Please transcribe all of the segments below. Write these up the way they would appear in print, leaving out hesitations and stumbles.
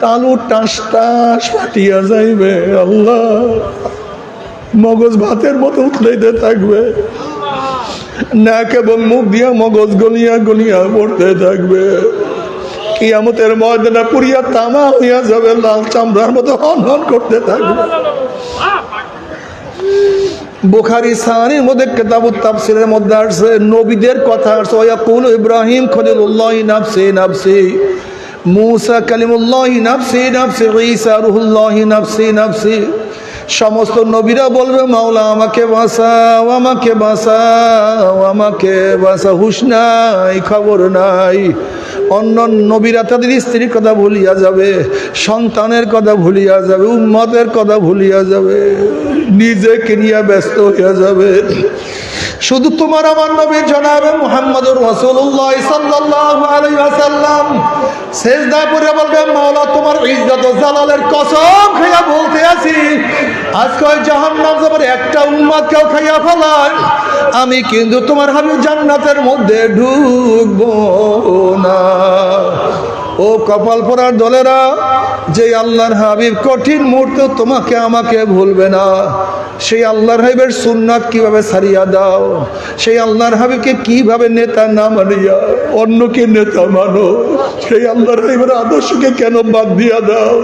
তালু টাস টাস ফাটিয়া যাইবে, আল্লাহ মগজ ভাতের মতো উতলাইতে থাকবে, নাক এবং মুখ দিয়া মগজ গলিয়া গলিয়া পড়তে থাকবে। কিয়ামতের ময়দানে পুরিয়া তামা হইয়া যাবে, লাল চামড়ার মতো হন হন করতে থাকবে। বুখারী সাহিহর মধ্যে কিতাবুত তাফসীরের মধ্যে আছে, নবীদের কথা আছে, ওয়াকুল ইব্রাহিম খলিলুল্লাহ নাফসি নাফসি, মুসা কালিমুল্লাহ নাফসি নাফসি, ঈসা রূহুল্লাহ নাফসি নাফসি। সমস্ত নবীরা বলবে মাওলা আমাকে বাঁচাও, আমাকে বাঁচাও, আমাকে বাঁচাও। হুঁশ নাই, খবর নাই। অন্য নবীরা তাদের স্ত্রীর কথা ভুলিয়া যাবে, সন্তানের কথা ভুলিয়া যাবে, উম্মতের কথা ভুলিয়া যাবে, নিজেকে নিয়ে ব্যস্ত হইয়া যাবে। শুধু তোমার আমার নবী জনাবে মুহাম্মদুর রাসূলুল্লাহ সাল্লাল্লাহু আলাইহি ওয়াসাল্লাম সিজদায় পড়ে বলবে মাওলা তোমার ইজ্জত ও জালালের কসম খাইয়া বলতে আছি, আজকে ওই জাহান্নাম যাবার একটা উম্মতকেও খাইয়া ফেলায় আমি কিন্তু তোমার হাবিব জান্নাতের মধ্যে ঢুকবো না। ও কপাল পোড়ার দলেরা, যে আল্লাহর হাবিব কঠিন মুহূর্তে তোমাকে আমাকে ভুলবে না, সেই আল্লাহর হাবিবের সুন্নাত কিভাবে ছাড়িয়া দাও, সেই আল্লাহর হাবিবকে কিভাবে নেতা না মানিয়া অন্যকে নেতা মানো, সেই আল্লাহর হাবিবের আদর্শকে কেন বাদ দিয়া দাও।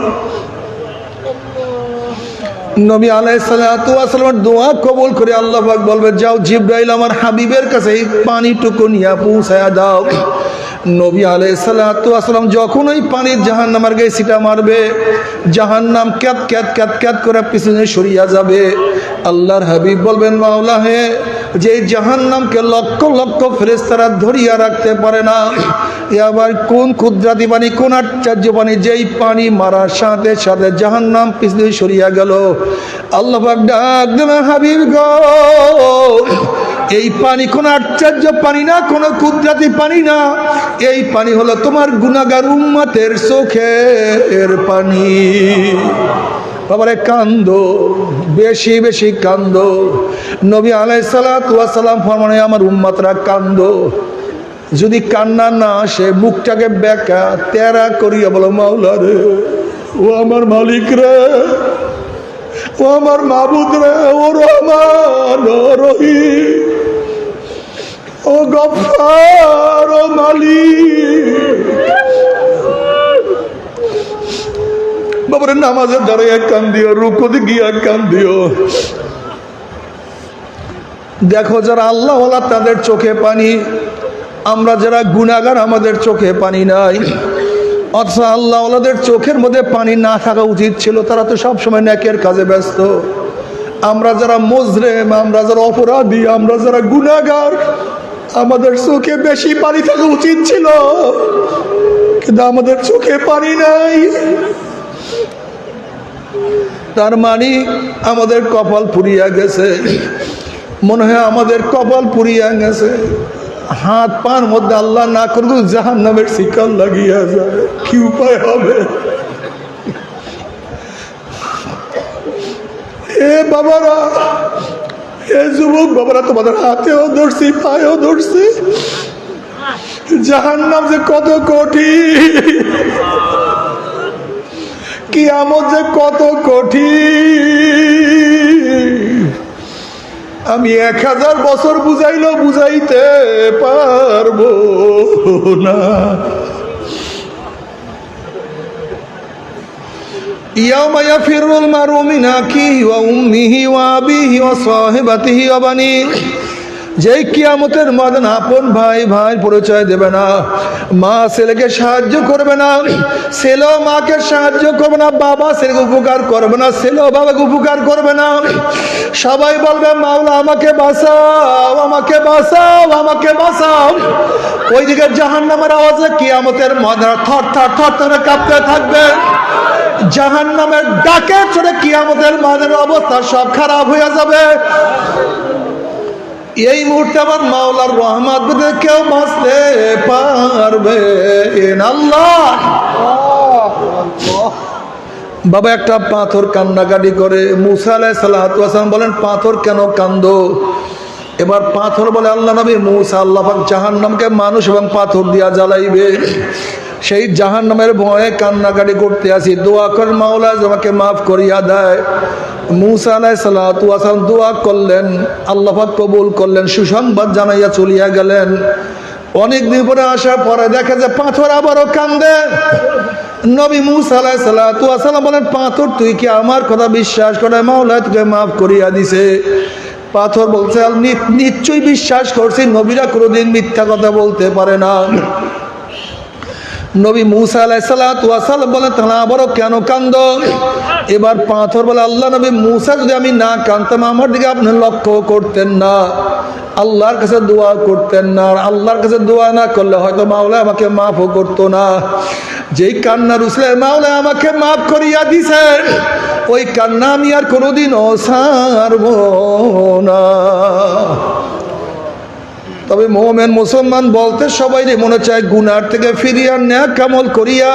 নবী আলাইহিস সালাতু ওয়াস সালামের দোয়া কবুল করে আল্লাহ পাক বলবে যাও জিবরাইল আমার হাবিবের কাছে এই পানিটুকু নিয়ে পৌঁছায়া দাও। নবী আলাইহিস সালাতু ওয়াস সালাম যখন ওই পানির জাহান্নামের গায়ে ছিটা মারবে, জাহান্নাম ক্যাত ক্যাত ক্যাত ক্যাত করে পিছনে সরিয়া যাবে। আল্লাহর হাবিব বলবেন মাওলা হে, যে জাহান্নামকে লক্ষ লক্ষ ফেরেশতারা ধরিয়া রাখতে পারে না, এ আবার কোন কুদরতি পানি, কোন আশ্চর্য পানি, যেই পানি মারার সাথে সাথে জাহান্নাম পিছনে সরিয়া গেল। আল্লাহ পাক ডাক দেবেন হাবিব গো, এই পানি কোন আশ্চর্য পানি না, কোন কুদরতি পানি না, এই পানি হলো তোমার গুনাহগার উম্মতের চোখের পানি। বাবারে কান্দো, বেশি বেশি কান্দো। নবী আলাইহিস সালাতু ওয়াস সালাম ফরমানে আমার উম্মতরা কান্দো। যদি কান্না না আসে মুখটাকে বেঁকা তেরা করিয়া বলো মাওলা রে, ও আমার মালিক রে, ও আমার মাবুদ রে, ও রহমান, ও রহিম, ও গফফার, ও মালিক। বাবারে নামাজের দাঁড়াইয়া কান্দিও, রুকুতে গিয়া কান্দিও। দেখো যারা আল্লাহওয়ালা তাদের চোখে পানি, আমরা যারা গুনাহগার আমাদের চোখে পানি নাই। অথচ আল্লাহওয়ালাদের চোখের মধ্যে পানি না থাকা উচিত ছিল, তারা তো সবসময় নেকের কাজে ব্যস্ত। আমরা যারা মুজরিম, আমরা যারা অপরাধী, আমরা যারা গুনাহগার, আমাদের চোখে বেশি পানি থাকা উচিত ছিল, কিন্তু আমাদের চোখে পানি নাই। তার মানে আমাদের কপাল পুড়িয়া গেছে, মনে হয় আমাদের কপাল পুড়িয়া গেছে। হাত পার মধ্যে আল্লাহ না করুক জাহান্নামের শিকল লাগিয়া যায়, কি উপায় হবে? এ বাবারা, এ যুবক বাবারা, তোমাদের হাতেও ধরছি, পায়েও ধরছি। জাহান্নাম যে কত কঠিন, কিয়ামত যে কত কঠিন, আমি 1000 বছর বুঝাইলেও বুঝাইতে পারবো না। ইয়াউমা ইয়াফিরুল মারউ মিন আখিহি ওয়া উম্মিহি ওয়া আবিহি ওয়া সাহিবাতিহি ওয়া বানিহি, যেই কিয়ামতের ময়দানে আপন ভাই ভাই পরিচয় দেবে না, মা ছেলেকে সাহায্য করবে না, ছেলেও মাকে সাহায্য করবে না, বাবা ছেলেকে উপকার করবে না, ছেলেও বাবাকে উপকার করবে না। সবাই বলবে মাওলা আমাকে বাঁচাও, আমাকে বাঁচাও, আমাকে বাঁচাও। ওইদিকে জাহান্নামের আওয়াজে কিয়ামতের ময়দানে থর থর থর থর কাঁপতে থাকবে। জাহান্নামের ডাকে চড়ে কিয়ামতের ময়দানের অবস্থা সব খারাপ হয়ে যাবে। এই মুহূর্তে আমার মাওলার রহমত পেতে কেউ বাঁচতে পারবে আল্লাহ। বাবা একটা পাথর কান্নাকাটি করে। মুসা আলাইহিস সালাতু ওয়াস সালাম বলেন পাথর কেন কান্দো? এবার পাথর বলে আল্লাহ নবী মুসা, আল্লাহ পাক জাহান্নামকে মানুষ এবং পাথর দিয়া জ্বালাইবে। সেই জাহান্নামের ভয়ে কান্নাকাটি করতে আসি, দোয়া করেন মাওলা আমাকে মাফ করিয়া দেয়। মুসা আলাইহিস সালাতু ওয়াস সালাম দোয়া করলেন, আল্লাহ পাক কবুল করলেন, সুসংবাদ জানাইয়া চলিয়া গেলেন। অনেকদিন পরে আসার পরে দেখা যায় পাথর আবারও কান্দে। নবী মুসা আলাইহিস সালাতু ওয়াস সালাম বলেন, পাথর তুই কি আমার কথা বিশ্বাস করে মাওলা তোকে মাফ করিয়া দিছে? পাথর বলছে নিশ্চয়ই বিশ্বাস করছি, নবীরা কোনোদিন মিথ্যা কথা বলতে পারে না। নবী মুসা আলাইহিস সালাতু ওয়াস সালাম বলেন, তাহলে আবারও কেন কান্দ? এবার পাথর বলে, আল্লাহ নবী মুসা যদি আমি না কাঁদতাম আমার দিকে আপনি লক্ষ্য করতেন না, আল্লাহর কাছে দোয়া করতেন না, আল্লাহর কাছে দোয়া না করলে হয়তো মাওলা আমাকে মাফও করতো না। যেই কান্না রুসলে মাওলা আমাকে মাফ করিয়া দিছেন, ওই কান্না আমি আর কোনোদিনও ছাড়ব না। তবে মুমিন মুসলমান বলতে সবাই মনে চায় গুনার থেকে ফিরিয়া নেক আমল করিয়া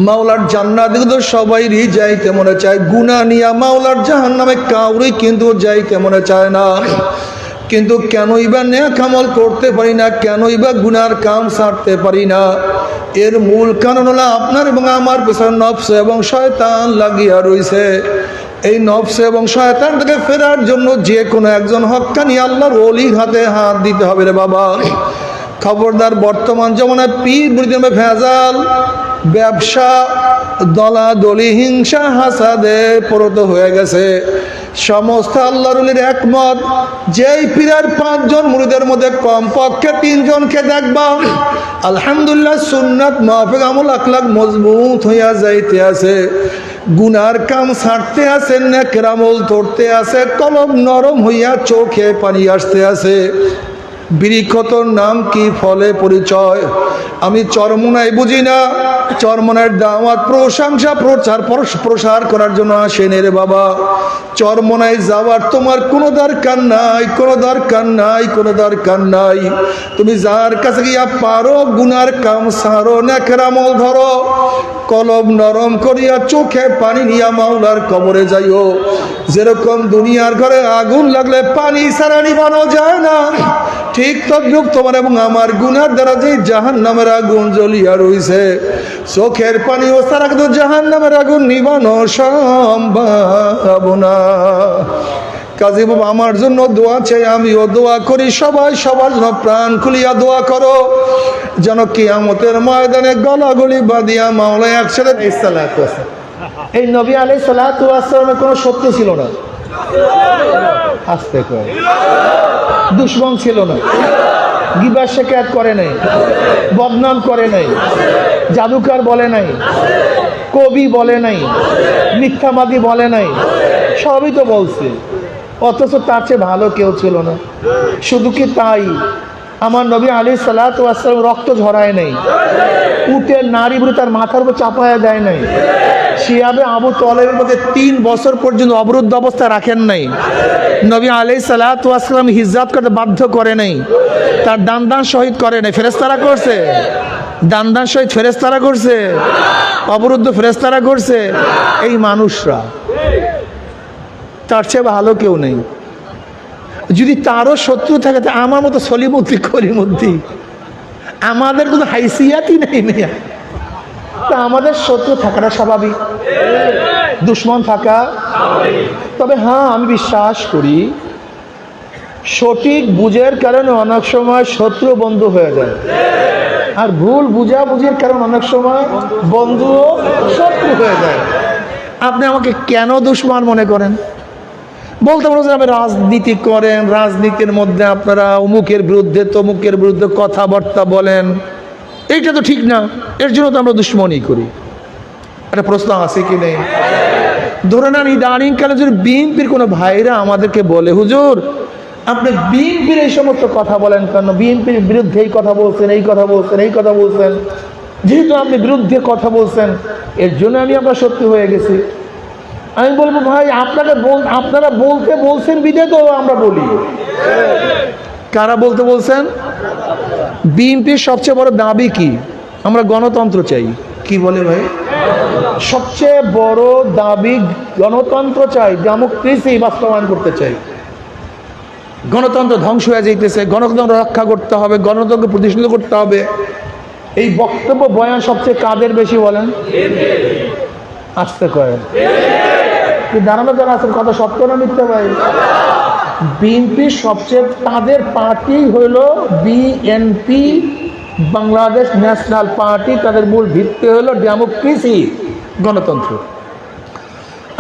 মাওলার জান্নাত দিকে তো সবাইরই যাইতে মনে চায়, গুনাহ নিয়া মাওলার জাহান্নামে কাউরই কিন্তু যাইতে মনে চায় না। কিন্তু কেনই বা নেক আমল করতে পারি না, কেনই বা গুনার কাম ছাড়তে পারি না? এর মূল কারণ হলো আপনার এবং আমার পেছনে নফস এবং শয়তান লাগিয়া রইছে। এই নফস এবং শয়তান থেকে ফেরার জন্য যে কোনো একজন হক্কানি আল্লাহর ওলির হাতে হাত দিতে হবে রে বাবা। খবরদার, বর্তমান জমানায় পীর মুরিদের ভেজাল, ব্যবসা, দলাদলি, হিংসা, হাসাদে পরত হয়ে গেছে। সমস্ত আল্লাহর ওলির একমত, যেই পীরের 5 জন মুরিদের মধ্যে কমপক্ষে 3 জনকে দেখবা আলহামদুলিল্লাহ সুন্নাত মাফিক আমল আখলাক মজবুত হইয়া যাইতে আছে, গুনার কাম ছাড়তে আছে, নেকের আমল ধরতে আছে, কলম নরম হইয়া চোখে পানি আসতে আছে। বৃক্ষতর নাম কি, ফলে পরিচয়। আমি চরমোনাই বুঝি না, চরমোনার দাওয়াত প্রশংসা প্রসার করার জন্য আসেন রে বাবা। চরমোনাই যাওয়ার তোমার কোনো দরকার নাই, কোনো দরকার নাই, কোনো দরকার নাই। তুমি যার কাছে গিয়া পারো গুনার কাম সারো, নেকের আমল ধরো, কলম নরম করিয়া চোখে পানি নিয়া মাওলার কবরে যাইও। যেরকম দুনিয়ার ঘরে আগুন লাগলে পানি ছাড়া নিভানো যায় না, ঠিক তদ্রূপ তোমার এবং আমার গুনার দ্বারা যে জাহান্নামের আগুন জ্বলিয়া রইছে, চোখের পানি ও ছাড়া কিন্তু জাহান্নামের আগুন নিভানো সম্ভব না। কাজী বাবা আমার জন্য দোয়া চাই, আমিও দোয়া করি, সবাই সবার জন্য প্রাণ খুলিয়া দোয়া করো, যেন কিয়ামতের ময়দানে গলাগলি বাঁধিয়া মাওলা একসাথে। এই নবী আলাইহিস সালাতু ওয়াস সালামের কোনো শত্রু ছিল না, আস্তে করে দুশমন ছিল না, গিবত শিকায়ত করে নাই, বদনাম করে নাই, জাদুকর বলে নাই, কবি বলে নাই, মিথ্যাবাদী বলে নাই, সবই তো বলছে। অথচ তার চেয়ে ভালো কেউ ছিল না। শুধু কি তাই, আমার নবী আলাইহিস সালাতু ওয়াস সালাম রক্ত ঝরায় নাই, উটের নাড়ি বুড়ি তার মাথার উপর চাপায়া দেয় নাই, শিয়াবে আবু তালেবের মধ্যে 3 বছর পর্যন্ত অবরুদ্ধ অবস্থা রাখেন নাই, নবী আলাইহিস সালাতু ওয়াস সালাম হিজরত করতে বাধ্য করে নাই, তার দান শহীদ করে নাই, ফেরেশতারা করছে, দান শহীদ ফেরেশতারা করছে, অবরুদ্ধ ফেরেশতারা করছে। এই মানুষরা, তার চেয়ে ভালো কেউ নেই। যদি তারও শত্রু থাকে তা আমার মতো সলিমুদ্দি করিমুদ্দি, আমাদের কোনো হাইসিয়াতই নেই মেয়া, তা আমাদের শত্রু থাকাটা স্বাভাবিক, দুশ্মন থাকা। তবে হ্যাঁ, আমি বিশ্বাস করি সঠিক বুঝের কারণে অনেক সময় শত্রু বন্ধু হয়ে যায়, আর ভুল বুঝাবুঝির কারণে অনেক সময় বন্ধুও শত্রু হয়ে যায়। আপনি আমাকে কেন দুশ্মন মনে করেন? বলতে পারো যে আপনি রাজনীতি করেন, রাজনীতির মধ্যে আপনারা অমুকের বিরুদ্ধে তমুকের বিরুদ্ধে কথাবার্তা বলেন, এইটা তো ঠিক না, এর জন্য তো আমরা দুশ্মনী করি। একটা প্রশ্ন আছে কি নেই? ধরে নেন ইদানিংকালে যদি বিএনপির কোনো ভাইরা আমাদেরকে বলে, হুজুর আপনি বিএনপির এই সমস্ত কথা বলেন কেন, বিএনপির বিরুদ্ধে এই কথা বলছেন, এই কথা বলছেন, এই কথা বলছেন, যেহেতু আপনি বিরুদ্ধে কথা বলছেন এর জন্য আমি আপনার শত্রু হয়ে গেছি। আমি বলবো ভাই আপনারা বলতে বলছেন বিদে তো আমরা বলি। কারা বলতে বলছেন? বিএনপির সবচেয়ে বড় দাবি কি? আমরা গণতন্ত্র চাই। কি বলে ভাই? সবচেয়ে বড় দাবি গণতন্ত্র চাই, ডেমোক্রেসি বাস্তবায়ন করতে চাই। গণতন্ত্র ধ্বংস হয়ে যাইতেছে, গণতন্ত্র রক্ষা করতে হবে, গণতন্ত্র প্রতিষ্ঠিত করতে হবে। এই বক্তব্য বয়ান সবচেয়ে কাদের বেশি বলেন? আসতে কয় দাঁড়ানো যারা আছেন, কথা সত্য না মিথ্যা ভাই? বিএনপি সবচেয়ে, তাদের পার্টি হইল বিএনপি, বাংলাদেশ ন্যাশনাল পার্টি। তাদের মূল ভিত্তি হলো ডেমোক্রেসি, গণতন্ত্র।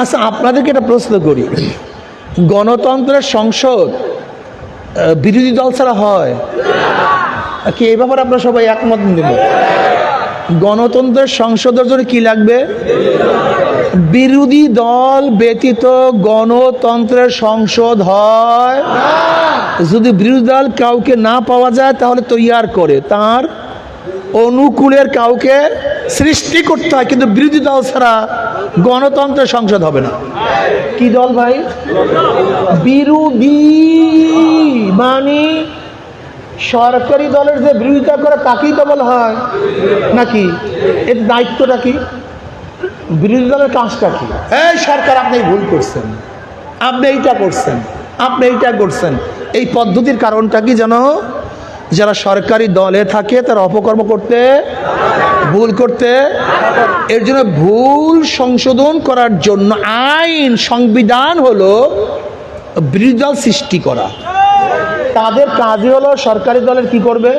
আচ্ছা, আপনাদেরকে একটা প্রশ্ন করি, গণতন্ত্রের সংসদ বিরোধী দল ছাড়া হয় কি? এই ব্যাপারে আপনারা সবাই একমত নেবেন? গণতন্ত্রের সংসদের জন্য কি লাগবে? বিরোধী দল ব্যতীত গণতন্ত্রের সংসদ হয়। যদি বিরোধী দল কাউকে না পাওয়া যায় তাহলে তৈয়ার করে তার অনুকূলের কাউকে সৃষ্টি করতে হয়, কিন্তু বিরোধী দল ছাড়া গণতন্ত্রের সংসদ হবে না। কি দল ভাই? বিরোধী, মানে সরকারি দলের যে বিরোধিতা করে তাকেই তো বলা হয় নাকি? এর দায়িত্বটা কি? বিরোধী দলের কাজটা কি? এই সরকার আপনি ভুল করছেন, আপনি এইটা করছেন, আপনি এইটা করছেন। এই পদ্ধতির কারণটা কি জানো? যারা সরকারি দলে থাকে তারা অপকর্ম করতে, ভুল করতে, এর জন্য ভুল সংশোধন করার জন্য আইন, সংবিধান হলো বিরোধী দল সৃষ্টি করা। তাদের কাজই হলো সরকারি দলের কি করবে?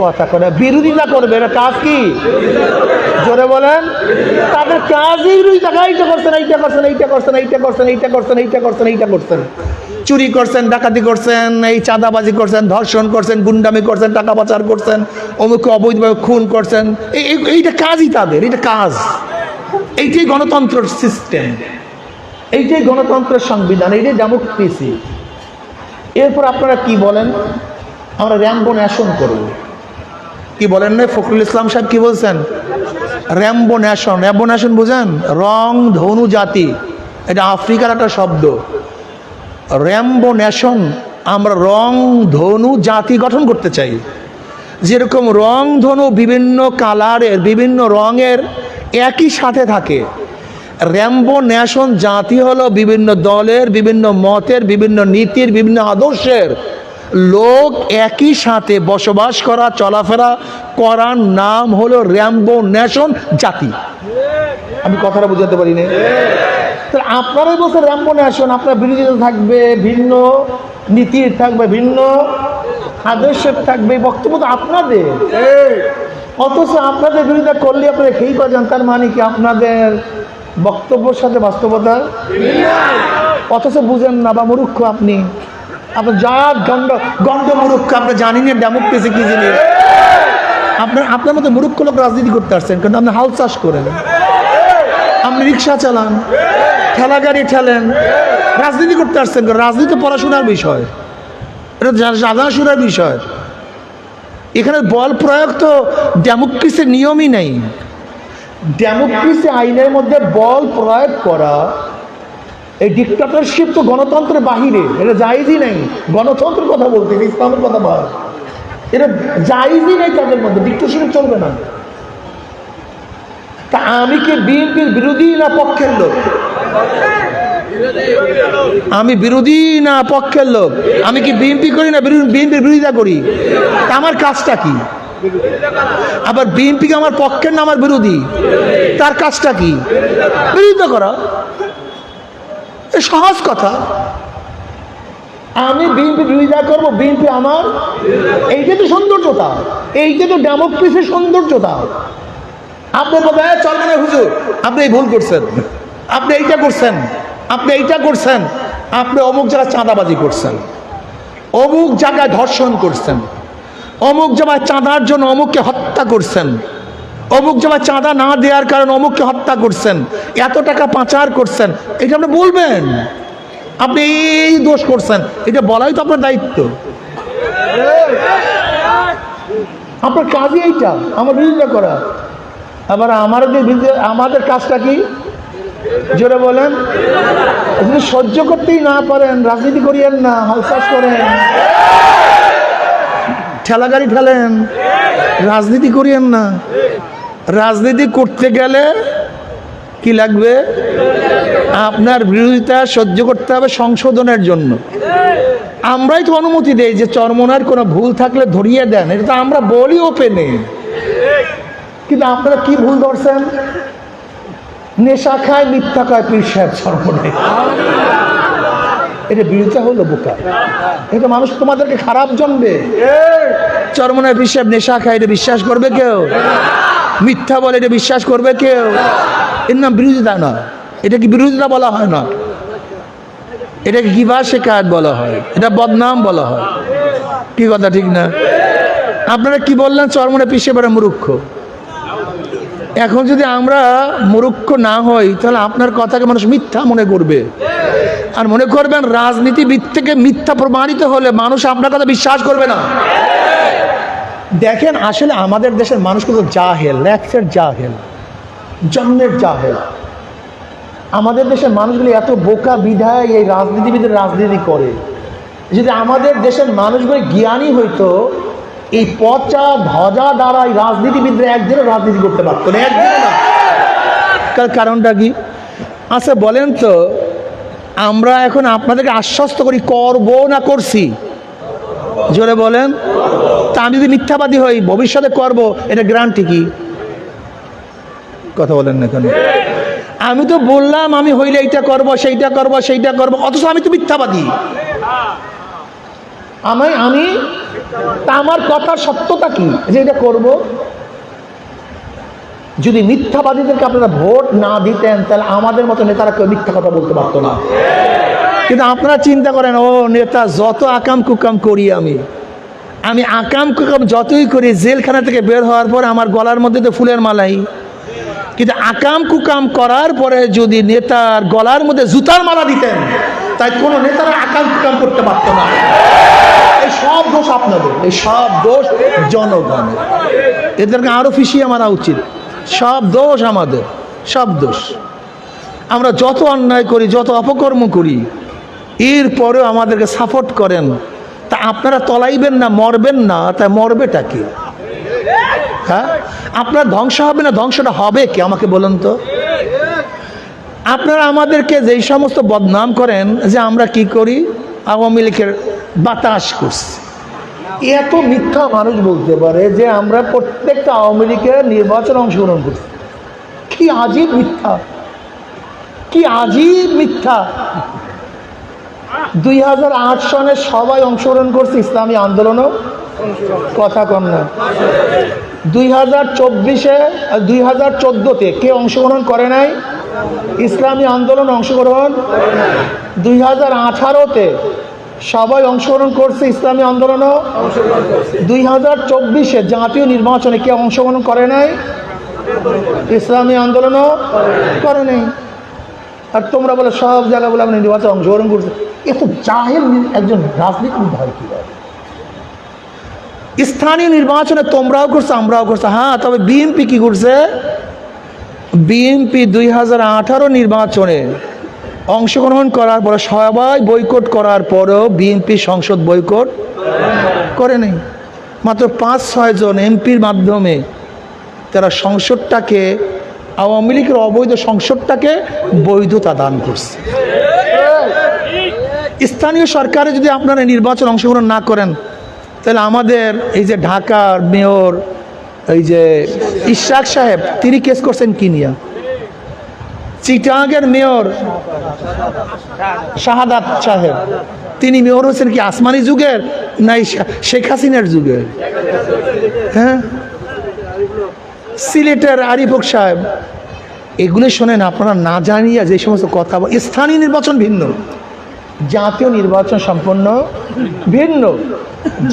কথা করে বিরোধিতা করবে। এটা কাজ কি? জোরে বলেন। তাদের কাজই বিরোধিতা। এইটা করছেন, এইটা করছেন, এইটা করছেন, এইটা করছেন, এইটা করছেন, এইটা করছেন, এইটা করছেন, চুরি করছেন, ডাকাতি করছেন, এই চাঁদাবাজি করছেন, ধর্ষণ করছেন, গুন্ডামি করছেন, টাকা পাচার করছেন, অমুক অবৈধভাবে খুন করছেন। এইটা কাজই তাদের, এটা কাজ। এইটাই গণতন্ত্রের সিস্টেম, এইটাই গণতন্ত্রের সংবিধান, এইটাই ডেমোক্রেসি। এরপর আপনারা কি বলেন? আমরা র্যাম্বো ন্যাশন করব। কি বলেন না? ফখরুল ইসলাম সাহেব কি বলছেন? Rambo nation. র্যাম্বো ন্যাশন বুঝেন? রং ধনু জাতি, এটা আফ্রিকার একটা শব্দ। র্যাম্বো ন্যাশন, আমরা রং ধনু জাতি গঠন করতে চাই। যেরকম রং ধনু বিভিন্ন কালারের, বিভিন্ন রঙের একই সাথে থাকে, র্যাম্বো ন্যাশন জাতি হলো বিভিন্ন দলের, বিভিন্ন মতের, বিভিন্ন নীতির, বিভিন্ন আদর্শের লোক একই সাথে বসবাস করা, চলাফেরা করার নাম হলো র্যাম্বো ন্যাশন জাতি। আমি কথাটা বুঝাতে পারি না? আপনারাই বলছেন র্যাম্বো ন্যাশন, আপনার বিরোধিতা থাকবে, ভিন্ন নীতির থাকবে, ভিন্ন আদর্শের থাকবে, বক্তব্য তো আপনাদের। অথচ আপনাদের বিরোধিতা করলে আপনারা খেয়ে পাচ্ছেন, তার মানে কি আপনাদের বক্তব্যের সাথে বাস্তবতা? অথচ বুঝেন না বা মূর্খ আপনি। আপনার যা গণ্ড মূর্খ, আপনি জানি না ডেমোক্রেসি কি জিনিস। আপনার মতো মূর্খ লোক রাজনীতি করতে আসছেন, কিন্তু আপনি হাল চাষ করেন, আপনি রিক্সা চালান, ঠেলা গাড়ি ঠেলেন, রাজনীতি করতে আসছেন। রাজনীতি পড়াশোনার বিষয়, এটা জানাশোনার বিষয়। এখানে বল প্রয়োগ তো ডেমোক্রেসির নিয়মই নেই। ডেমোক্রেসি আইনের মধ্যে বল প্রয়োগ করা, এই ডিক্টেটরশিপ তো গণতন্ত্রের বাহিরে, এটা জায়েজই নেই। গণতন্ত্রের কথা বলতে, ইসলামের কথা বল, এটা জায়েজই নেই তাদের মধ্যে, ডিক্টেটরশিপ চলবে না। তা আমি কি বিএনপির বিরোধী না পক্ষের লোক? আমি বিরোধী না পক্ষের লোক? আমি কি বিএনপি করি না বিএনপির বিরোধিতা করি? তা আমার কাজটা কি? আবার বিএনপিকে আমার পক্ষের না আমার বিরোধী? তার কাজটা কি? বিরোধিতা করা। সহজ কথা। আমি বিএনপি বিরোধিতা করবো, বিএনপি আমার, এইটা তো সৌন্দর্যতা, এইটা তো ডেমোক্রেসির সৌন্দর্যতা। আপনি বলবেন চলবে না হুজুর, আপনি এই ভুল করছেন, আপনি এইটা করছেন, আপনি এইটা করছেন, আপনি অমুক জায়গায় চাঁদাবাজি করছেন, অমুক জায়গায় ধর্ষণ করছেন, অমুক জায়গায় চাঁদার জন্য অমুককে হত্যা করছেন, অমুক জায়গায় চাঁদা না দেওয়ার কারণে অমুককে হত্যা করছেন, এত টাকা পাচার করছেন, এটা আপনি বলবেন। আপনি এই দোষ করছেন, এটা বলাই তো আপনার দায়িত্ব। আপনার কাজই এইটা, আমার বিরোধিতা করা। আবার আমাদের কাজটা কি? জোরে বলেন। যদি সহ্য করতেই না পারেন, রাজনীতি করিয়েন না, হালচাষ করেন, ঠেলা গাড়ি ঠেলেন, রাজনীতি করিয়েন না। রাজনীতি করতে গেলে কি লাগবে? আপনার বিরোধিতা সহ্য করতে হবে সংশোধনের জন্য। আমরাই তো অনুমতি দেই যে চরমনার কোনো ভুল থাকলে ধরিয়ে দেন, এটা তো আমরা বলি ওপেনে। কিন্তু আপনারা কি ভুল ধরছেন? নেশা খায়, মিথ্যা খায় পীর সাহেব চরমনায়। এটা বিরোধিতা হলো বোকা। এটা মানুষ তোমাদেরকে খারাপ জানবে। চরমনায় পীর সাহেব নেশা খায়, এটা বিশ্বাস করবে কেউ? মিথ্যা বলে, এটা বিশ্বাস করবে কেউ? এর নাম বিরোধিতা না। এটা কি বিরোধিতা বলা হয় না? এটাকে গিবা শিকায়ত বলা হয়, এটা বদনাম বলা হয়। কি কথা ঠিক না? আপনারা কি বললেন? চরমনায় পীর সাহেব মূর্খ। এখন যদি আমরা মূর্খ না হই তাহলে আপনার কথাকে মানুষ মিথ্যা মনে করবে। আর মনে করবেন রাজনীতিবিদ থেকে মিথ্যা প্রমাণিত হলে মানুষ আপনার কথা বিশ্বাস করবে না। দেখেন আসলে আমাদের দেশের মানুষ কিন্তু জাহেল, ল্যাক্সের জাহেল, জন্মের জাহেল। আমাদের দেশের মানুষগুলি এত বোকা বিধায় এই রাজনীতিবিদের রাজনীতি করে। যদি আমাদের দেশের মানুষগুলি জ্ঞানী হইতো, এই পচা ধজা দ্বারা এই রাজনীতিবিদরা একদিনও রাজনীতি করতে পারতো না, একদিনও না। কারণটা কি? আচ্ছা বলেন তো, আমরা এখন আপনাদেরকে আশ্বস্ত করি করব না করছি? জোরে বলেন। তা আমি যদি মিথ্যাবাদী হই ভবিষ্যতে করব, এটা গ্যারান্টি কি? কথা বলেন না কেন? আমি তো বললাম আমি হইলে এইটা করব, সেইটা করব, সেইটা করব, অথচ আমি তো মিথ্যাবাদী। আমি তা আমার কথার সত্যতা কি যে এটা করব? যদি মিথ্যাবাদীদেরকে আপনারা ভোট না দিতেন তাহলে আমাদের মতো নেতারা কেউ মিথ্যা কথা বলতে পারতো না। কিন্তু আপনারা চিন্তা করেন, ও নেতা যত আকাম কুকাম করি, আমি আকাম কুকাম যতই করি, জেলখানা থেকে বের হওয়ার পর আমার গলার মধ্যে তো ফুলের মালাই। কিন্তু আকাম কুকাম করার পরে যদি নেতার গলার মধ্যে জুতার মালা দিতেন, তাই কোনো নেতারা আকাম কুকাম করতে পারত না। এই সব দোষ আপনাদের, এই সব দোষ জনগণের। এদেরকে আরো ফিসিয়ে মারা উচিত। সব দোষ আমাদের, সব দোষ। আমরা যত অন্যায় করি, যত অপকর্ম করি, এরপরেও আমাদেরকে সাপোর্ট করেন। তা আপনারা তলাইবেন না, মরবেন না, তাই মরবেটা কি? হ্যাঁ, আপনার ধ্বংস হবে না, ধ্বংসটা হবে কি আমাকে বলুন তো? আপনারা আমাদেরকে যেই সমস্ত বদনাম করেন যে আমরা কি করি, আওয়ামী লীগের বাতাস করছি, এত মিথ্যা মানুষ বলতে পারে যে আমরা প্রত্যেকটা আওয়ামী লীগের নির্বাচন অংশগ্রহণ করছি। কি আজীব মিথ্যা, কি আজীব মিথ্যা। 2008 সনে সবাই অংশগ্রহণ করছে ইসলামী আন্দোলনও, কথা কম না। 2024-এ 2014-তে কে অংশগ্রহণ করে নাই? ইসলামী আন্দোলন অংশগ্রহণ। 2018-তে সবাই অংশগ্রহণ করছে ইসলামী আন্দোলনও। 2024-এ জাতীয় নির্বাচনে কে অংশগ্রহণ করে নাই? ইসলামী আন্দোলনও করে নাই। আর তোমরা বলে সব জায়গায় বলে আমরা নির্বাচনে অংশগ্রহণ করছি। এত জাহেল একজন রাজনীতিবিদ হয় কীভাবে? স্থানীয় নির্বাচনে তোমরাও করছো, আমরাও করছো। হ্যাঁ, তবে বিএনপি কি করছে? বিএনপি 2018 নির্বাচনে অংশগ্রহণ করার পরে সবাই বয়কট করার পরেও বিএনপি সংসদ বয়কট করে নেই। মাত্র 5-6 জন এমপির মাধ্যমে তারা সংসদটাকে, আওয়ামী লীগের অবৈধ সংসদটাকে বৈধতা দান করছে। স্থানীয় সরকারে যদি আপনারা নির্বাচন অংশগ্রহণ না করেন, তাহলে আমাদের এই যে ঢাকার মেয়র এই যে ইশরাক সাহেব, তিনি কেস করছেন কি নিয়ে? চিটাগের মেয়র শাহাদাত সাহেব, তিনি মেয়র হচ্ছেন কি আসমানি যুগের না শেখ হাসিনার যুগের? হ্যাঁ, সিলেটের আরিফুক সাহেব, এগুলো শোনেন আপনারা না জানিয়া যে সমস্ত কথা। স্থানীয় নির্বাচন ভিন্ন, জাতীয় নির্বাচন সম্পূর্ণ ভিন্ন।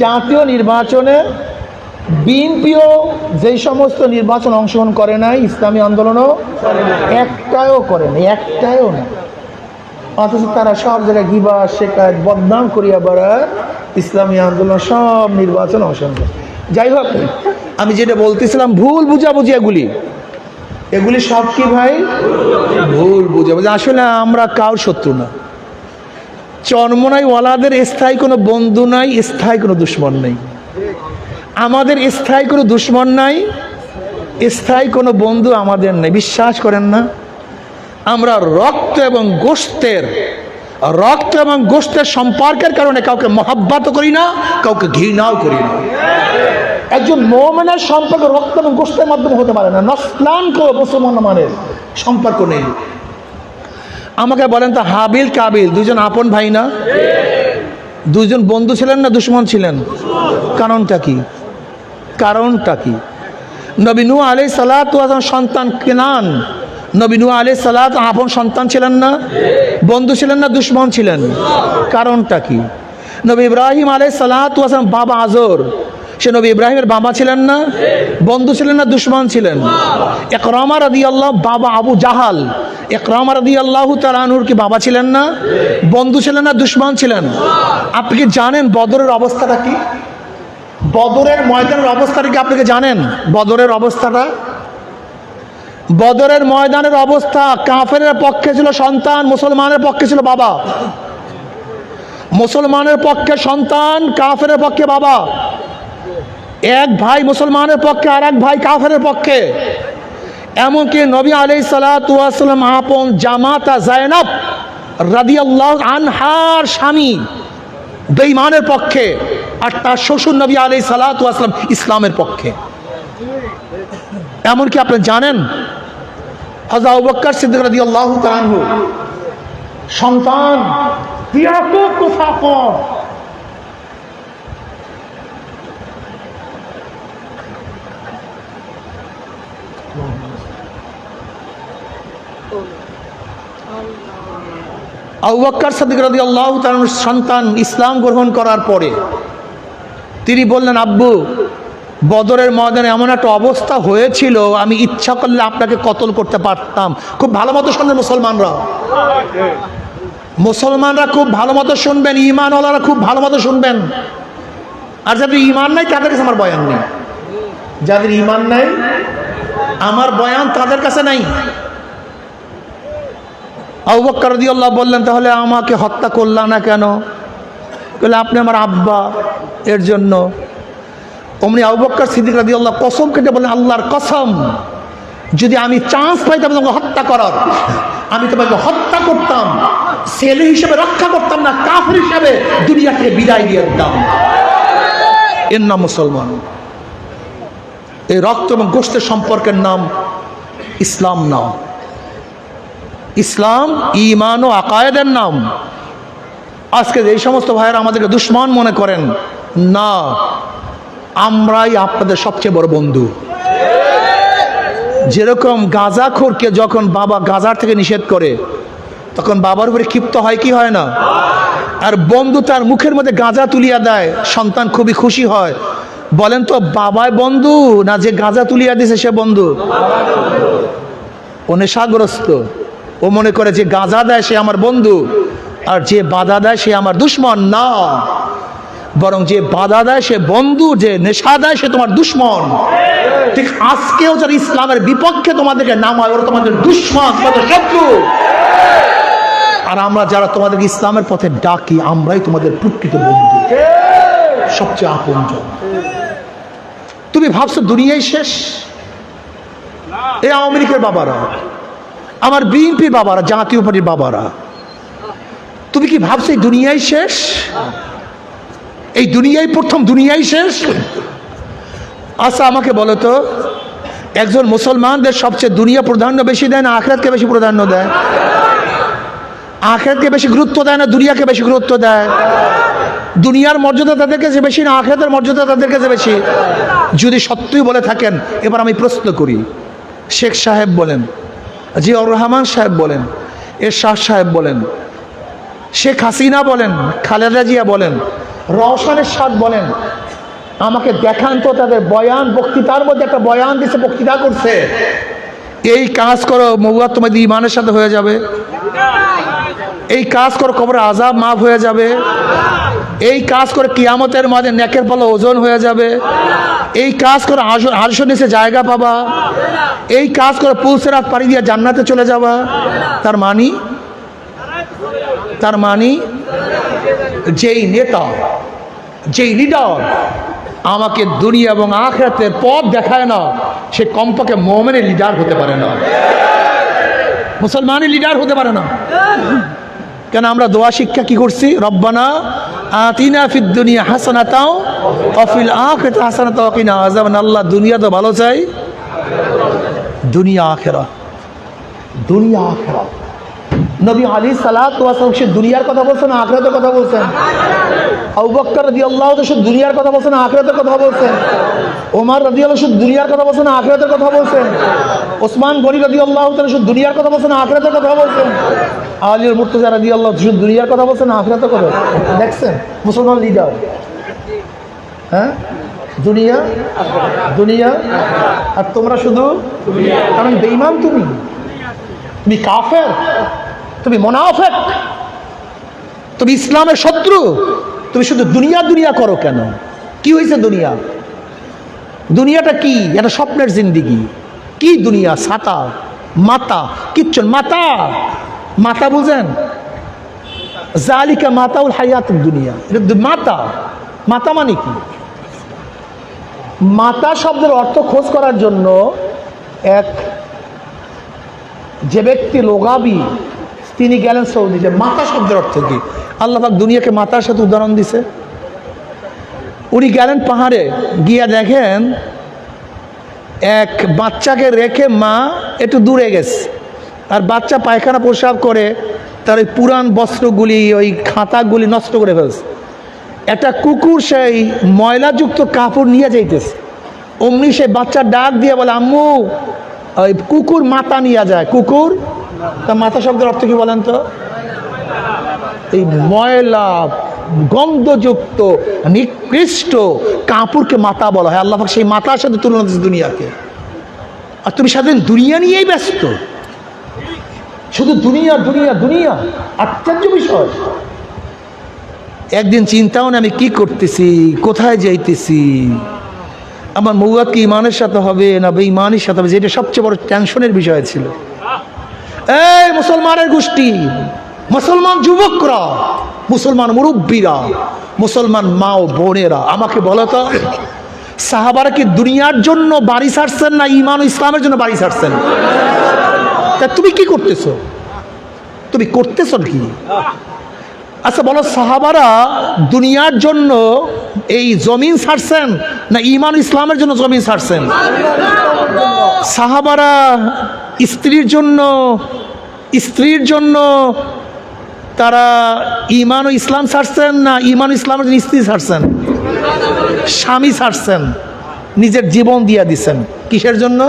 জাতীয় নির্বাচনে বিএনপিও যেই সমস্ত নির্বাচন অংশগ্রহণ করে নাই, ইসলামী আন্দোলনও একটাও করে নাই, একটাও না। অথচ তারা সব জায়গায় গিবা শেখায় বদনাম করিয়া বেড়ায় ইসলামী আন্দোলন সব নির্বাচন অংশগ্রহণ করে। যাই হোক, আমি যেটা বলতেছিলাম, ভুল বুঝাবুঝি এগুলি সব কি ভাই? ভুল বুঝাবুঝি। আসলে আমরা কারোর শত্রু না। চরমনাই ওয়ালাদের স্থায়ী কোনো বন্ধু নাই, স্থায়ী কোনো দুশ্মন নেই। আমাদের স্থায়ী কোনো দুশ্মন নাই, স্থায়ী কোনো বন্ধু আমাদের নেই। বিশ্বাস করেন না? আমরা রক্ত এবং গোশতের সম্পর্কের কারণে কাউকে মহাব্বত করি না, কাউকে ঘৃণাও করি না। একজন মুমিনের সম্পর্ক রক্ত এবং গোশতের মাধ্যমে হতে পারে না, নসলান কেউ মুসলমানের সম্পর্ক নেই। আমাকে বলেন তো, হাবিল কাবিল দুজন আপন ভাই না? দুজন বন্ধু ছিলেন না দুশমন ছিলেন? কারণটা কি? নবী নূহ আলাইহিস সালাতু ওয়াস সালাম সন্তান কেনান, নবী নূহ আলাইহিস সালাত আপন সন্তান ছিলেন না? বন্ধু ছিলেন না দুশমন ছিলেন? কারণটা কি? নবী ইব্রাহিম আলাইহিস সালাতু ওয়াস সালাম বাবা আজর, সে নবী ইব্রাহিমের বাবা ছিলেন না? বন্ধু ছিলেন না দুশমন ছিলেন? ইকরামা রাদিয়াল্লাহু বাবা আবু জাহাল, ইকরামা রাদিয়াল্লাহু তাআলা আনহুর কি বাবা ছিলেন না? বন্ধু ছিলেন না দুশমন ছিলেন? আপনি কি জানেন বদরের অবস্থাটা কি? বদরের ময়দানের অবস্থাটা কি আপনি কি জানেন? বদরের ময়দানের অবস্থা, কাফেরের পক্ষে ছিল সন্তান, মুসলমানের পক্ষে ছিল বাবা। মুসলমানের পক্ষে সন্তান, কাফেরের পক্ষে বাবা। এক ভাই মুসলমানের পক্ষে আর এক ভাই কাফেরের পক্ষে। এমনকি নবী আলাইহিস সালাতু ওয়াস সালাম আপন জামাতা যায়েনব রাদিয়াল্লাহু আনহার স্বামী বেঈমানের পক্ষে, আর তার শ্বশুর নবী আলাইহিস সালাতু ওয়াস সালাম ইসলামের পক্ষে। এমনকি আপনি জানেন হযরত আবু বকর সিদ্দিক রাদিয়াল্লাহু তাআলা আনহু সন্তান ইয়াকুব কুফাকর, আবু বকর সিদ্দিক রাদিয়াল্লাহু তাআলা সন্তান ইসলাম গ্রহণ করার পরে তিনি বললেন, আব্বু বদরের ময়দানে এমন একটা অবস্থা হয়েছিল, আমি ইচ্ছা করলে আপনাকে কতল করতে পারতাম। খুব ভালো মতো শুনবেন মুসলমানরা খুব ভালো মতো শুনবেন, ঈমানওয়ালারা খুব ভালো মতো শুনবেন। আর যাদের ঈমান নাই তাদের কাছে আমার বয়ান নেই, যাদের ঈমান নাই আমার বয়ান তাদের কাছে নাই। আবু বকর রাদিয়াল্লাহু বললেন, তাহলে আমাকে হত্যা করলা না কেন? বলে, আপনি আমার আব্বা, এর জন্য। অমনি আবু বকর সিদ্দিক রাদিয়াল্লাহু কসম কেটে বললেন, আল্লাহর কসম, যদি আমি চান্স পাইতাম তোমাকে হত্যা করার, আমি তোমাকে হত্যা করতাম, ছেলে হিসেবে রক্ষা করতাম না, কাফের হিসেবে দুনিয়া থেকে বিদায় দিয়ে দিতাম। এর নাম মুসলমান। এই রক্ত এবং গোশতের সম্পর্কের নাম ইসলাম না। ইসলাম ঈমান ও আকায়েদের নাম। আজকে এই সমস্ত ভাইয়েরা আমাদেরকে দুশমন মনে করেন, না, আমরাই আপনাদের সবচেয়ে বড় বন্ধু। যেরকম গাঁজাখোরকে যখন বাবা গাঁজার থেকে নিষেধ করে তখন বাবার উপরে ক্ষিপ্ত হয় কি হয় না? আর বন্ধু তার মুখের মধ্যে গাঁজা তুলিয়া দেয়, সন্তান খুবই খুশি হয়। বলেন তো, বাবাই বন্ধু না যে গাঁজা তুলিয়া দিছে সে বন্ধু? ও নেশাগ্রস্ত, ও মনে করে যে গাঁজা দেয় সে আমার বন্ধু, আর যে বাধা দেয় সে আমার দুশমন। না, বরং যে বাধা দেয় সে বন্ধু, যে নেশা দেয় সে তোমার দুশমন। ঠিক আজকেও যারা ইসলামের বিপক্ষে তোমাদেরকে নামায়, ওরা তোমাদের দুশমন, তোমাদের শত্রু। আর আমরা যারা তোমাদেরকে ইসলামের পথে ডাকি, আমরাই তোমাদের প্রকৃত বন্ধু, সবচেয়ে আপনজন। তুমি ভাবছো দুনিয়াই শেষ? এই আওয়ামী লীগের বাবারা, আমার বিএনপির বাবারা, জাতীয় পার্টির বাবারা, তুমি কি ভাবছো এই দুনিয়াই শেষ? এই দুনিয়াই প্রথম, দুনিয়াই শেষ? আচ্ছা আমাকে বলো তো, একজন মুসলমানদের সবচেয়ে দুনিয়া প্রাধান্য বেশি দেয় না আখিরাতকে বেশি প্রাধান্য দেয়? আখিরাতকে বেশি গুরুত্ব দেয় না দুনিয়াকে বেশি গুরুত্ব দেয়? দুনিয়ার মর্যাদা তাদের কাছে বেশি না আখিরাতের মর্যাদা তাদের কাছে বেশি? যদি সত্যই বলে থাকেন, এবার আমি প্রশ্ন করি, শেখ সাহেব বলেন, জিয়াউর রহমান সাহেব বলেন, এরশাদ সাহেব বলেন, শেখ হাসিনা বলেন, খালেদা জিয়া বলেন, রওশন এরশাদ বলেন, আমাকে দেখান তো তাদের বয়ান, বক্তৃতার মধ্যে একটা বয়ান দিছে, বক্তৃতা করছে, এই কাজ করো মৌয়া তোমাদের ইমানের সাথে হয়ে যাবে, এই কাজ করো কবরে আযাব মাফ হয়ে যাবে, এই কাজ করে কিয়ামতের মাঝে নেকের পাল্লা ওজন হয়ে যাবে, এই কাজ করে আরশের নিচে জায়গা পাবা, এই কাজ করে পুলসিরাত পাড়ি দিয়ে জান্নাতে চলে যাবা। তার মানি যেই নেতা, যেই লিডার আমাকে দুনিয়া এবং আখিরাতের পথ দেখায় না, সে কমপক্ষে মুমিনের লিডার হতে পারে না। মুসলমানই লিডার হতে পারে না। কেন আমরা দোয়া শিক্ষা কি করছি? রব্বানা আতিনা ফিদ দুনিয়া হাসানাতাও ওয়া ফিল আখিরাতি হাসানাতাও ওয়া কিনা আযাবান। আল্লাহ দুনিয়া তো ভালো চাই, দুনিয়া আখিরাত, দুনিয়া আখিরাত। নবী আলাইহিস সালাতু ওয়াস সালাম সে দুনিয়ার কথা বলছেন, আখিরাতের কথা বলছেন। আবু বকর রাদিয়াল্লাহু তাআলা শুধু দুনিয়ার কথা বলছেন, আখিরাতের কথা বলছেন। ওমর রাদিয়াল্লাহু শুধু দুনিয়ার কথা বলছেন, আখিরাতের কথা বলছেন। ওসমান গনি রাদিয়াল্লাহু তাআলা শুধু দুনিয়ার কথা বলছেন, আখিরাতের কথা বলছেন। আলী মুর্তজা রাদিয়াল্লাহু শুধু দুনিয়ার কথা বলছেন, আখিরাতের কথা। দেখছেন মুসলমান লিডার, হ্যাঁ, দুনিয়া দুনিয়া। আর তোমরা শুধু কারণ বেঈমান, তুমি কাফের, তুমি মুনাফিক, তুমি ইসলামের শত্রু। তুমি শুধু দুনিয়া দুনিয়া করো কেন? কি হয়েছে দুনিয়া? দুনিয়াটা কি? এটা স্বপ্নের জিন্দিগি। কি দুনিয়া? ছাতা, মাতা, কিচ্ছু মাতা, মাতা বুঝেন? জালিকা মাতাউল হায়াতুদ দুনিয়া। মাতা, মাতা মানে কি? মাতা শব্দের অর্থ খোঁজ করার জন্য এক যে ব্যক্তি লোগাবি তিনি গেলেন সৌদিতে। মাতা শব্দের অর্থ কি? আল্লাহ পাক দুনিয়াকে মাতার সাথে উদাহরণ দিছে। উনি গেলেন পাহাড়ে, গিয়া দেখেন এক বাচ্চাকে রেখে মা একটু দূরে গেছে, আর বাচ্চা পায়খানা প্রসাব করে তার ওই পুরান বস্ত্রগুলি, ওই খাতাগুলি নষ্ট করে ফেলছে। একটা কুকুর সেই ময়লাযুক্ত কাপড় নিয়ে যাইতেছে। অমনি সেই বাচ্চা ডাক দিয়ে বলে, আম্মু ওই কুকুর মাথা নিয়ে যায়। কুকুর, তা মাথা শব্দের অর্থ কি বলেন তো? এই ময়লা গন্ধযুক্ত নিকৃষ্ট কাপড়কে মাথা বলা হয়। আল্লাহ পাক সেই মাথার সাথে তুলনা দিচ্ছে দুনিয়াকে। আর তুমি সারাদিন দুনিয়া নিয়েই ব্যস্ত, শুধু দুনিয়া দুনিয়া দুনিয়া। আশ্চর্য বিষয়। একদিন চিন্তাও না আমি কি করতেছি, কোথায় যাইতেছি, আমার মৌয়াদ কি ইমানের সাথে হবে না বেঈমানের সাথে হবে, যেটা সবচেয়ে বড় টেনশনের বিষয় ছিল। এই মুসলমানের গোষ্ঠী, মুসলমান যুবকরা, মুসলমান মুরব্বীরা, মুসলমান মা ও বোনেরা, আমাকে বলো তো, সাহাবারা কি দুনিয়ার জন্য বাড়ি ছাড়ছেন না ঈমান ও ইসলামের জন্য বাড়ি ছাড়ছেন? তা তুমি কি করতেছো? তুমি করতেছো কি? আচ্ছা বলো, সাহাবারা দুনিয়ার জন্য এই জমিন ছাড়ছেন না ঈমান ও ইসলামের জন্য জমিন ছাড়ছেন? সাহাবারা স্ত্রীর জন্য তারা ঈমান ও ইসলাম ছাড়ছেন না ঈমান ও ইসলামের জন্য স্ত্রী ছাড়ছেন? স্বামী ছাড়ছেন, নিজের জীবন দিয়া দিছেন। কিসের জন্য?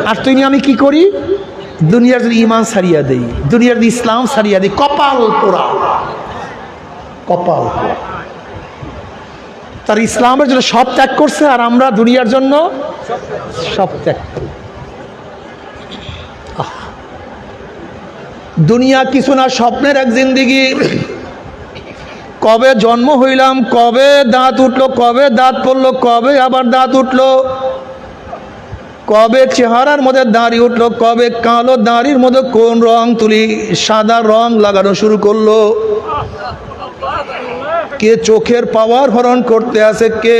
আর তুই আমি কি করি? দুনিয়ার জন্য ঈমান ছাড়িয়া দেই, দুনিয়ার জন্য ইসলাম ছাড়িয়া দেই। কপাল পোড়া, কপাল। তার ইসলামের জন্য সব ত্যাগ করছে, আর আমরা দুনিয়ার জন্য সব ত্যাগ করি। দুনিয়া কিছু না, স্বপ্নের এক জিন্দিগি। কবে জন্ম হইলাম, কবে দাঁত উঠলো, কবে দাঁত পড়লো, কবে আবার দাঁত উঠলো, কবে চেহারার মধ্যে দাড়ি উঠলো, কবে কালো দাড়ির মধ্যে কোন রং তুলি সাদা রং লাগানো শুরু করলো, কে চোখের পাওয়ার হরণ করতে আছে, কে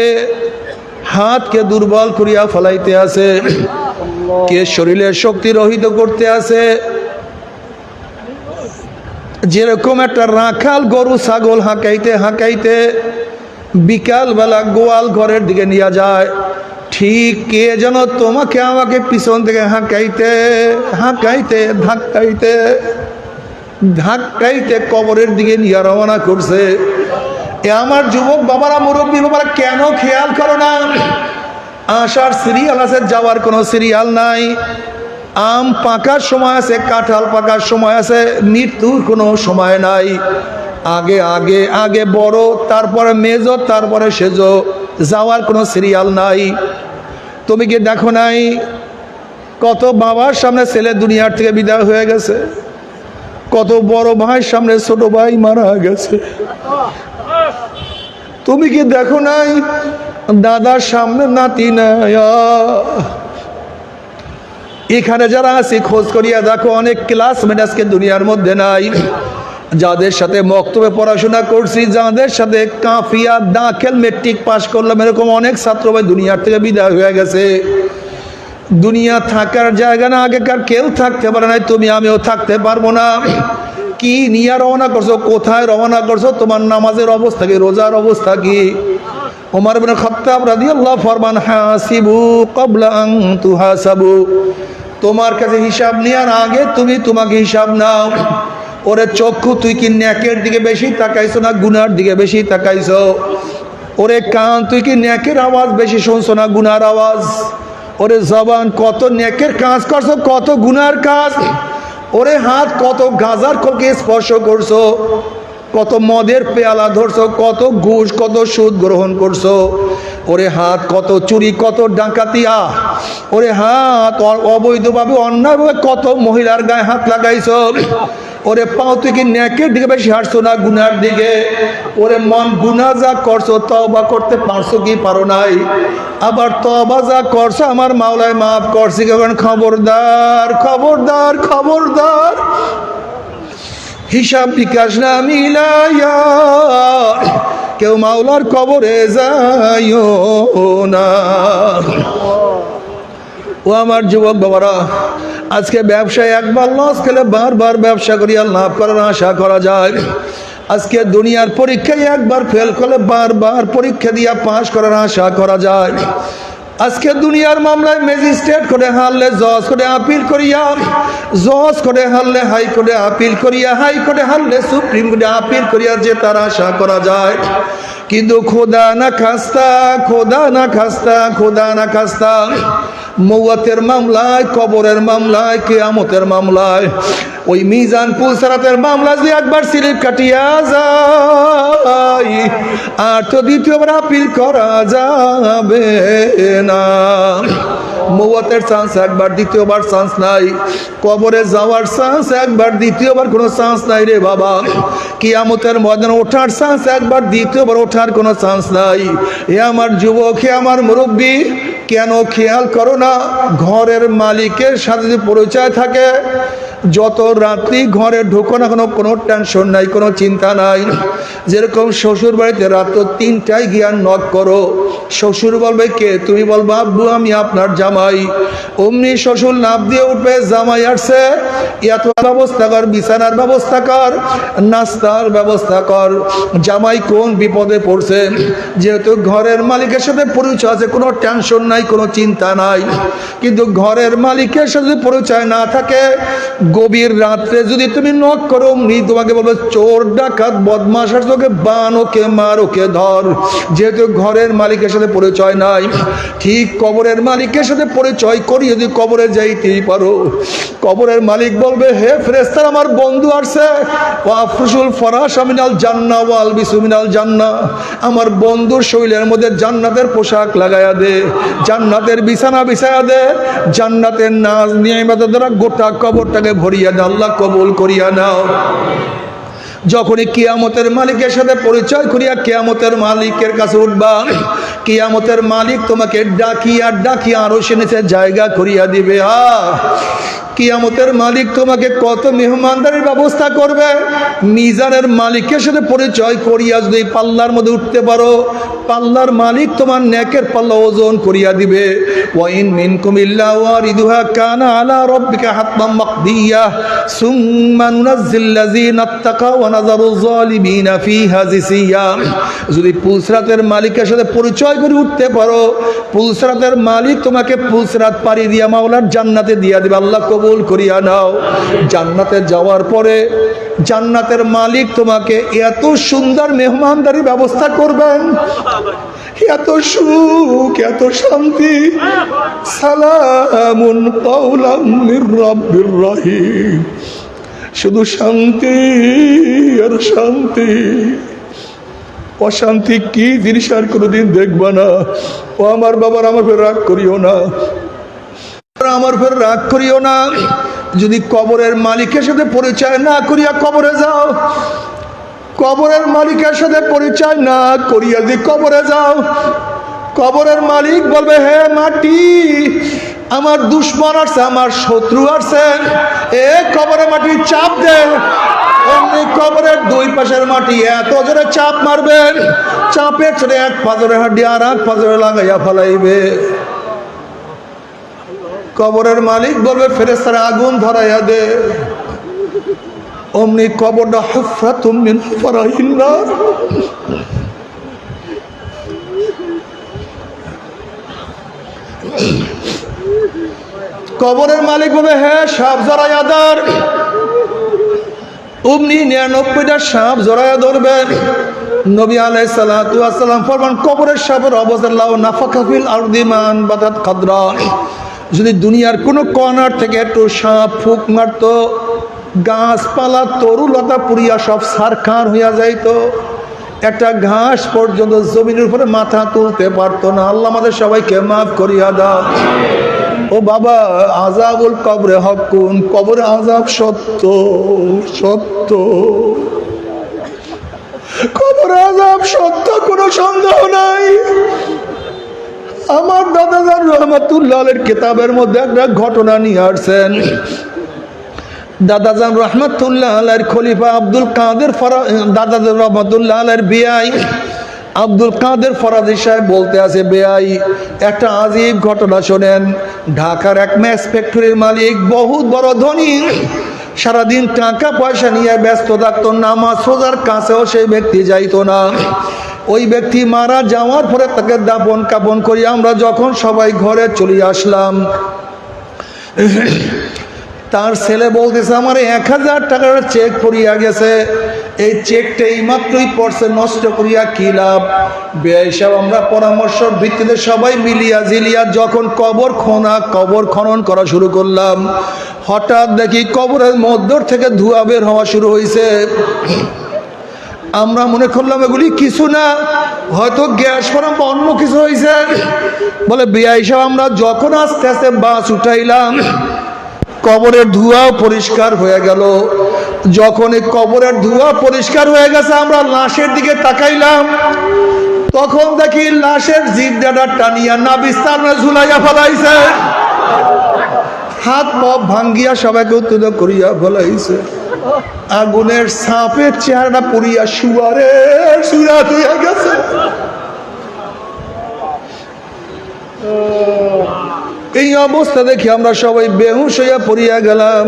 হাতকে দুর্বল করিয়া ফেলাইতে আছে, কে শরীরের শক্তি রহিত করতে আছে। যেরকম একটা রাখাল গরু ছাগল হাঁকাইতে হাঁকাইতে বিকালবেলা গোয়াল ঘরের দিকে নিয়ে যায়, ঠিক কে যেন তোমাকে আমাকে পিছন থেকে হাঁকাইতে হাঁকাইতে ধাক্কাইতে ধাক্কাইতে কবরের দিকে নিয়ে রওনা করছে। এ আমার যুবক বাবারা, মুরব্বী বাবারা, কেন খেয়াল করো না? আসার সিরিয়াল আছে, যাওয়ার কোনো সিরিয়াল নাই। আম পাকার সময় আছে, কাঁঠাল পাকার সময় আছে, মৃত্যুর কোনো সময় নাই। আগে আগে আগে বড়, তারপরে মেজো, তারপরে সেজো, যাওয়ার কোনো সিরিয়াল নাই। তুমি কি দেখো নাই কত বাবার সামনে ছেলে দুনিয়ার থেকে বিদায় হয়ে গেছে, কত বড় ভাইয়ের সামনে ছোট ভাই মারা গেছে? তুমি কি দেখো নাই দাদার সামনে নাতি নাই? এখানে যারা আছে খোঁজ করিয়া দেখো, অনেক ক্লাসমেট আজকে দুনিয়ার মধ্যে নাই। যাদের সাথে মক্তবে পড়াশোনা করছি, যাদের সাথে কাফিয়া দাখিল মেট্রিক পাস করলাম, এরকম অনেক ছাত্র ভাই দুনিয়ার থেকে বিদায় হয়ে গেছে। দুনিয়া থাকার জায়গা না, আগেকার কেউ থাকতে পারে না, তুমি আমিও থাকতে পারবো না। কি নিয়ে রওনা করছো, কোথায় রওনা করছো, তোমার নামাজের অবস্থা কি, রোজার অবস্থা কি? ওমর ইবনে খাত্তাব রাদিয়াল্লাহু ফরমান হাসিবু ক্বাবলা আন তুহাসাবু, তোমার কাছে হিসাব নেওয়ার আগে তুমি তোমাকে হিসাব নাও। ওরে চক্ষু, তুই কি নেকের দিকে বেশি তাকাইছো না গুনার দিকে বেশি তাকাইছো? ওরে কান, তুই কি নেকের আওয়াজ বেশি শুনছো না গুনার আওয়াজ? ওরে জবান, কত নেকের কাজ করছো, কত গুনার কাজ? ওরে হাত, কত গাজার কলকে স্পর্শ করছো, কত মদের পেয়ালা ধরছো, কত ঘুষ কত সুদ গ্রহণ করছো? ওরে হাত, কত চুরি কত ডাকাতিয়া? ওরে হাত, অবৈধভাবে অন্যায়ভাবে কত মহিলার গায়ে হাত লাগাইছো? ওরে পাও, তুই কি নেকের দিকে বেশি হাঁটছো না গুনার দিকে? ওরে মন, গুনাহ যা করছো তওবা করতে পারছো কি পারো নাই? আবার তওবা যা করছো আমার মাওলায় মাফ করছি, কারণ খবরদার খবরদার খবরদার, হিসাব বিকাশ না মিলাইয়া কেউ মাওলার কবরে যাইও না। ও আমার যুবক বাবারা, আজকে ব্যবসায় একবার লস খেলে বারবার ব্যবসা করিয়া লাভ করার আশা করা যায়। আজকে দুনিয়ার পরীক্ষায় একবার ফেল করলে বারবার পরীক্ষা দিয়া পাশ করার আশা করা যায়। আজকে দুনিয়ার মামলায় ম্যাজিস্ট্রেট করে হারলে জজ করে আপিল করিয়া, জজ করে হারলে হাইকোর্টে আপিল করিয়া, হাইকোর্টে হারলে সুপ্রিম কোর্টে আপিল করিয়া যে তার আশা করা যায়। কিন্তু খোদা না খাস্তা, খোদা না খাস্তা, খোদা না খাস্তা, মৌয়াতের মামলায়, কবরের মামলায়, কিয়ামতের মামলায়, ওই মিজান পুলসারাতের মামলা যদি একবার স্লিপ কাটিয়া যায় আর তো দ্বিতীয়বার আপিল করা যাবে না। মৌয়াতের চান্স একবার, দ্বিতীয়বার চান্স নাই। কবরে যাওয়ার চান্স একবার, দ্বিতীয়বার কোনো চান্স নাই রে বাবা। কিয়ামতের ময়দানে ওঠার চান্স একবার, দ্বিতীয়বার ওঠার কোনো চান্স নাই। হে আমার যুবক, হে আমার মুরব্বী, কেন খেয়াল করো না ঘরের মালিকের সাথে যদি পরিচয় থাকে, যত রাত্রি ঘরে ঢোকো না কোনো টেনশন নাই, কোনো চিন্তা নাই। যেরকম শ্বশুর বাড়িতে রাত 3টায় গিয়া নক করো, শ্বশুর বলবে কে, তুমি বলবা আব্বু আমি আপনার জামাই। অমনি শ্বশুর লাভ দিয়ে উঠবে, জামাই আসছে, এত ব্যবস্থা কর, বিছানার ব্যবস্থা কর, নাস্তার ব্যবস্থা কর। জামাই কোন বিপদে পড়ছে, যেহেতু ঘরের মালিকের সাথে পরিচয় আছে, কোনো টেনশন নাই, কোনো চিন্তা নাই। কিন্তু ঘরের মালিকের সাথে পরিচয় না থাকে, গভীর রাত্রে যদি তুমি নক করো, তোমাকে বলবে চোর ডাকাত বদমাশ আর তোকে বান, ওকে মার, ওকে ধর। যেহেতু ঘরের মালিকের সাথে পরিচয় নাই, ঠিক কবরের মালিকের সাথে পরিচয় করি যদি কবরে যাইতেই পারো, কবরের মালিক বলবে হে ফেরেশতারা, আমার বন্ধু আসছে, ওয়াফরুশুল ফরাশ মিনাল জান্নাহ ওয়াল বিসু মিনাল জান্নাহ, আমার বন্ধুর শরীরের মধ্যে জান্নাতের পোশাক লাগায়া দে, জান্নাতের বিছানা বিছায়া দে, জান্নাতের নাজ নিয়ামতের দ্বারা গোটা কবরটাকে ভরিয়া দাও, আল্লাহ কবুল করিয়া নাও। যখনই কিয়ামতের মালিকের সাথে পরিচয় করিয়া কিয়ামতের মালিকের কাছে উঠবা, কিয়ামতের মালিক তোমাকে ডাকিয়া ডাকিয়া আরো সে নিচে জায়গা করিয়া দিবে। কিয়ামতের মালিক তোমাকে কত মেহমানদারির ব্যবস্থা করবে। মিজানের মালিকের সাথে পরিচয় করিয়া যদি পাল্লার মধ্যে উঠতে পারো, পাল্লার মালিক তোমার নেকের পাল্লা ওজন করিয়া দিবে। ওয়াইন মিনকুম ইল্লা ওয়ারিদুহা কানা আলা রাব্বিকা হাতমান মাকদিয়া সুম্মা নুনাজ্জিল লাযিনা তাকাও ওয়া নাযারুয যালিমিনা ফিহা জিসিয়া। যদি পুলসরাতের মালিকের সাথে পরিচয় করে উঠতে পারো, পুলসরাতের মালিক তোমাকে পুলসরাত পাড়ি দিয়া মাওলার জান্নাতে দিয়া দিবে, আল্লাহ কবুল করিয়া নাও। জান্নাতে যাওয়ার পরে জান্নাতের মালিক তোমাকে এত সুন্দর মেহমানদারি ব্যবস্থা করবেন, এত সুখ, এত শান্তি। সালামুন কাওলাম মির রাব্বির রহিম, শুধু শান্তি আর শান্তি। অশান্তি কি জিনিস আর কোনোদিন দেখবা না। ও আমার বাবার, আমার ফের রাগ করিও না, আমার ফের রাগ করিও না। যদি কবরের মালিকের সাথে পরিচয় না করিয়া কবরে যাও, কবরের মালিকের সাথে পরিচয় না করিয়া যদি কবরে যাও, কবরের মালিক বলবে হে মাটি, আমার দুশ্মন আসছে, আমার শত্রু আসছে, এ কবরের মাটি চাপ দে। অমনি কবরের দুই পাশের মাটি এত জোরে চাপ মারবেন, চাপের ছোটে এক পাজরের হাড্ডি আর এক পাজরে লাগাইয়া ফেলাইবে। কবরের মালিক বলবে ফেরেশতারা আগুন ধরাইয়া দে। অমনি কবরটা হুফরাতুম মিন হুফরাইন নার। কবরের মালিক বলবে হ্যাঁ সাপ জড়াইয়া ধর। অমনি 99টা সাপ জড়াইয়া ধরবেন। নবী আলাইহিস সালাতু ওয়াস সালাম ফরমান কবরের সাপের অবস্থা লাউ নাফাকা ফিল আরদি মান বাদাত কাদরা, যদি দুনিয়ার কোনো কর্নার থেকে একটু সাপ ফুক মারতো, গাছপালা তরুলতা পুড়িয়া সব সারখার হইয়া যাইতো, একটা ঘাস পর্যন্ত জমিনের উপরে মাথা তুলতে পারতো না। আল্লাহ আমাদের সবাইকে মাফ করিয়া দাও। ও বাবা, আযাবুল কবরে হকুন, কবরে আযাব সত্য সত্য, কবরে আযাব সত্য, কোনো সন্দেহ নাই। আমার দাদাজান রহমাতুল্লাহ আলাইহির কিতাবের মধ্যে একটা ঘটনা নিয়ে আসছেন। দাদাজান রহমাতুল্লাহ আলাইহির খলিফা আব্দুল কাদের দাদাজান রহমাতুল্লাহ আলাইহির বিয়াই আব্দুল কাদের ফরাজি সাহেব বলতে আছে, বেয়াই একটা আজীব ঘটনা শোনেন। ঢাকার এক ম্যাচ ফ্যাক্টরির মালিক, বহুত বড় ধনী, সারাদিন টাকা পয়সা নিয়ে ব্যস্ত থাকতো, নামাজ রোজার কাছেও সেই ব্যক্তি যাইতো না। ওই ব্যক্তি মারা যাওয়ার পরে তাকে দাফন কাফন করি আমরা যখন সবাই ঘরে চলে আসলাম, তার ছেলে বলতেছে আমার 1000 টাকার চেক পড়িয়া গেছে, এই চেকটা এই মাত্রই পড়ছে, নষ্ট করিয়া কি লাভ। বেশাব আমরা পরামর্শের ভিত্তিতে সবাই মিলিয়া জিলিয়া যখন কবর খনন করা শুরু করলাম, হঠাৎ দেখি কবরের মধ্য থেকে ধোঁয়া বের হওয়া শুরু হয়েছে। আমরা মনে করলাম এগুলি কিছু না, হয়তো গ্যাস ফরম বা অন্য কিছু হয়েছে। বলে বিআই সাহেব আমরা যখন আস্তে আস্তে বাস উঠাইলাম, কবরের ধোঁয়াও পরিষ্কার হয়ে গেল। যখন এই কবরের ধোঁয়া পরিষ্কার হয়ে গেছে, আমরা লাশের দিকে তাকাইলাম, তখন দেখি লাশের জিহ্বাটা টানিয়া নাবিস্তানে ঝুলাইয়া ফেলাইছে, হাত পা ভাঙ্গিয়া সবাইকে উত্তেজ করিয়া ফেলাইছে। আগুনের সাপের চেহারাটা পুড়িয়া শুয়ারের সুরাত হইয়া গেছে। এই অবস্থা দেখি আমরা সবাই বেহুশ হইয়া পড়িয়া গেলাম।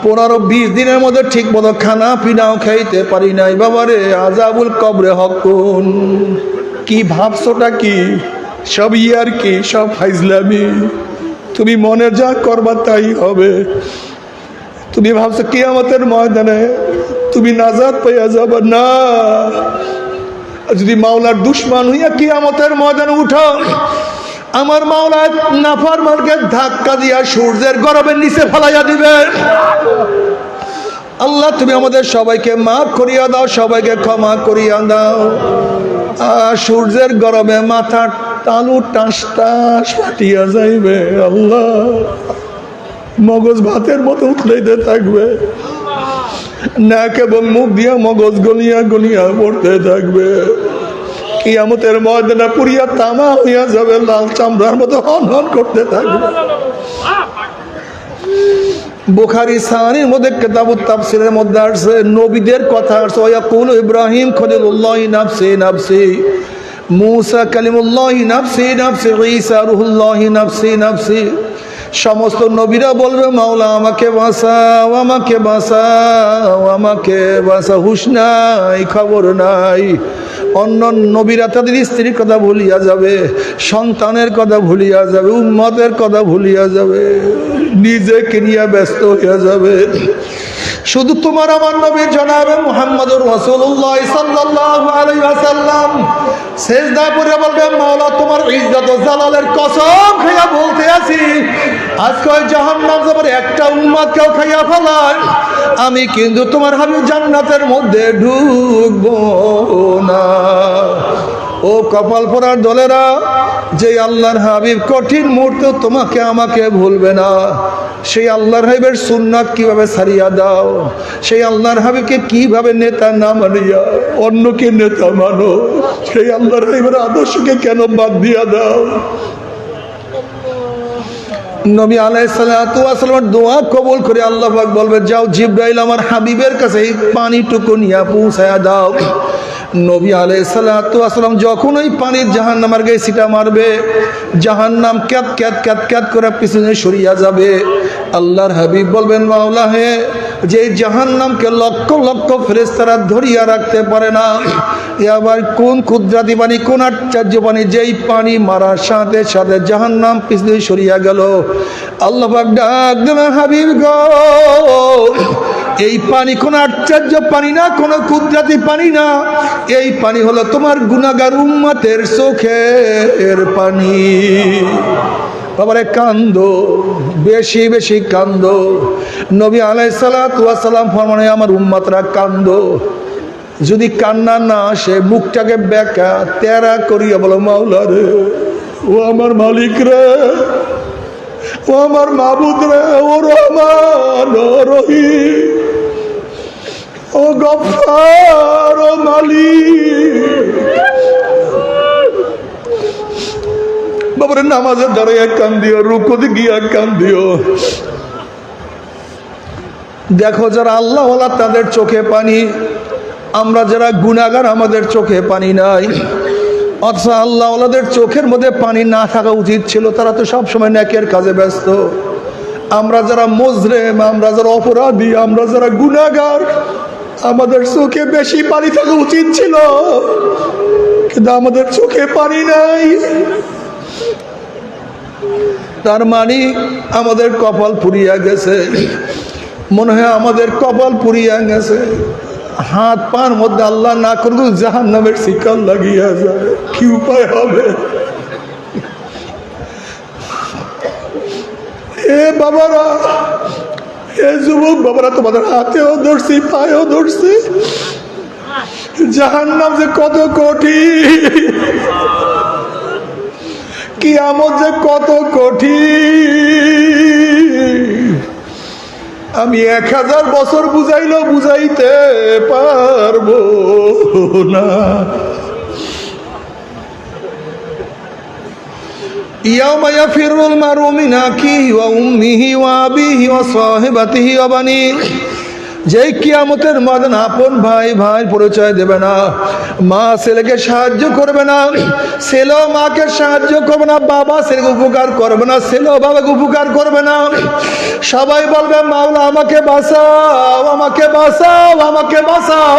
15-20 দিনের মধ্যে ঠিক মতো খানা পিনাও খাইতে পারি নাই। বাবারে, আযাবুল কবরে হকুন। কি ভাবছোটা কি? সব ইয়ার কি, সব ফাইজলামি। তুমি মনে যা করবা তাই হবে। তুমি ভাবছো কিয়ামতের ময়দানে তুমি নাজাত পাইয়া যাবা না। যদি মাওলার দুশমন হইয়া কিয়ামতের ময়দানে উঠো, আমার মাওলা নাফরমানকে ধাক্কা দিয়া সূর্যের গরমের নিচে ফেলাইয়া দিবে। আল্লাহ তুমি আমাদের সবাইকে মাফ করিয়া দাও, সবাইকে ক্ষমা করিয়া দাও। সূর্যের গরমে মাথার তালু টাস টাস ফাটিয়া যাইবে, আল্লাহ মগজ ভাতের মতো উঠলেইতে থাকবে, নাক এবং মুখ দিয়া মগজ গলিয়া গলিয়া পড়তে থাকবে। কিয়ামতের ময়দানে পুরিয়া তামা হইয়া যাবে, লাল চামড়ার মতো হন হন করতে থাকবে। বুখারী সাহিহর মধ্যে কিতাবুত তাফসীরের মধ্যে আছে, নবীদের কথা আছে। ওয়াকুলু ইব্রাহিম খলিলুল্লাহি নাফসি নাফসি, মূসা কালিমুল্লাহি নাফসি নাফসি, ঈসা রূহুল্লাহি নাফসি নাফসি। সমস্ত নবীরা বলবে মাওলা আমাকে বাঁচাও, আমাকে বাঁচাও, আমাকে বাঁচাও। হুঁশ নাই, খবর নাই। অন্য নবীরা তাদের স্ত্রীর কথা ভুলিয়া যাবে, সন্তানের কথা ভুলিয়া যাবে, উম্মতের কথা ভুলিয়া যাবে, নিজেকে নিয়ে ব্যস্ত হইয়া যাবে। শুধু তোমার আমার নবী জনাবে মুহাম্মদুর রাসূলুল্লাহ সাল্লাল্লাহু আলাইহি ওয়াসাল্লাম সিজদা করে বলবে মাওলা তোমার ইজ্জত ও জালালের কসম খাইয়া বলতে আছি, আজকে ওই জাহান্নাম যাবার একটা উম্মতকেও খাইয়া ফেলায় আমি কিন্তু তোমার হাবিব জান্নাতের মধ্যে ঢুকবো না। ও কপাল পোড়ার দলেরা, যে আল্লাহর হাবিব কঠিন মুহূর্তে তোমাকে আমাকে ভুলবে না, সেই আল্লাহর হাবিবের সুন্নাত কিভাবে ছাড়িয়া দাও, সেই আল্লাহর হাবিবকে কিভাবে নেতা না মানিয়া অন্যকে নেতা মানো, সেই আল্লাহর হাবিবের আদর্শকে কেন বাদ দিয়া দাও। নবী আলাইহিস সালাতু ওয়াস সালামের দোয়া কবুল করে আল্লাহ পাক বলবে যাও জিবরাইল আমার হাবিবের কাছে এই পানিটুকু নিয়ে পৌঁছায়া দাও। নবী আলাইহিস সালাতু ওয়াস সালাম যখন ওই পানির জাহান্নামের গায়ে ছিটা মারবে, জাহান্নাম ক্যাত ক্যাত ক্যাত ক্যাত করে পিছনে সরিয়া যাবে। আল্লাহর হাবিব বলবেন, মাওলা হে, যে জাহান্নামকে লক্ষ লক্ষ ফেরেশতারা ধরিয়া রাখতে পারে না, এ আবার কোন কুদরতি পানি, কোন আশ্চর্য পানি, যেই পানি মারার সাথে সাথে জাহান্নাম পিছনে সরিয়া গেল। আল্লাহ পাক ডাক দিলেন, হাবিব গো, এই পানি কোন আশ্চর্য পানি না, কোন কুদরতি পানি না, এই পানি হলো তোমার গুনাহগার উম্মতের চোখের পানি। বাবারে কান্দো, বেশি বেশি কান্দো। নবী আলাইহিস সালাতু ওয়াস সালাম ফরমানে, আমার উম্মতরা কান্দো। যদি কান্না না আসে, মুখটাকে বেঁকা তেরা করিয়া বলো, মাওলা রে, ও আমার মালিক রে, ও আমার মাবুদ রে, ও রহমান, ও রহিম, ও গফফার, ও মালিক। বাবারে নামাজের দাঁড়াইয়া কান্দিও, রুকুতে গিয়া কান্দিও। দেখো, যারা আল্লাহওয়ালা তাদের চোখে পানি, আমরা যারা গুনাহগার আমাদের চোখে পানি নাই। অথচ আল্লাহওয়ালাদের চোখের মধ্যে পানি না থাকা উচিত ছিল, তারা তো সবসময় নেকের কাজে ব্যস্ত। আমরা যারা মুজরিম, আমরা যারা অপরাধী, আমরা যারা গুনাহগার, আমাদের চোখে বেশি পানি থাকা উচিত ছিল, কিন্তু আমাদের চোখে পানি নাই। তার মানে আমাদের কপাল পুড়িয়া গেছে, মনে হয় আমাদের কপাল পুড়িয়া গেছে। হাত পার মধ্যে আল্লাহ না করুক জাহান্নামের শিকল লাগিয়া যায়, কি উপায় হবে? এ বাবারা, এ যুবক বাবারা, তোমাদের হাতেও ধরছি, পায়েও ধরছি। জাহান্নাম যে কত কঠিন, কিয়ামত যে কত কঠিন, আমি 1000 বছর বুঝাইলেও বুঝাইতে পারবো না। ইয়াউমা ইয়াফিরুল মারউ মিন আখিহি ওয়া উম্মিহি ওয়া আবিহি ওয়া সাহিবাতিহি ওয়া বানিহি, যেই কিয়ামতের ময়দান আপন ভাই ভাই পরিচয় দেবে না, মা ছেলেকে সাহায্য করবে না, ছেলেও মাকে সাহায্য করবে না, বাবা ছেলেকে উপকার করবে না, ছেলেও বাবাকে উপকার করবে না। সবাই বলবে, মাওলা আমাকে বাঁচাও, আমাকে বাঁচাও, আমাকে বাঁচাও।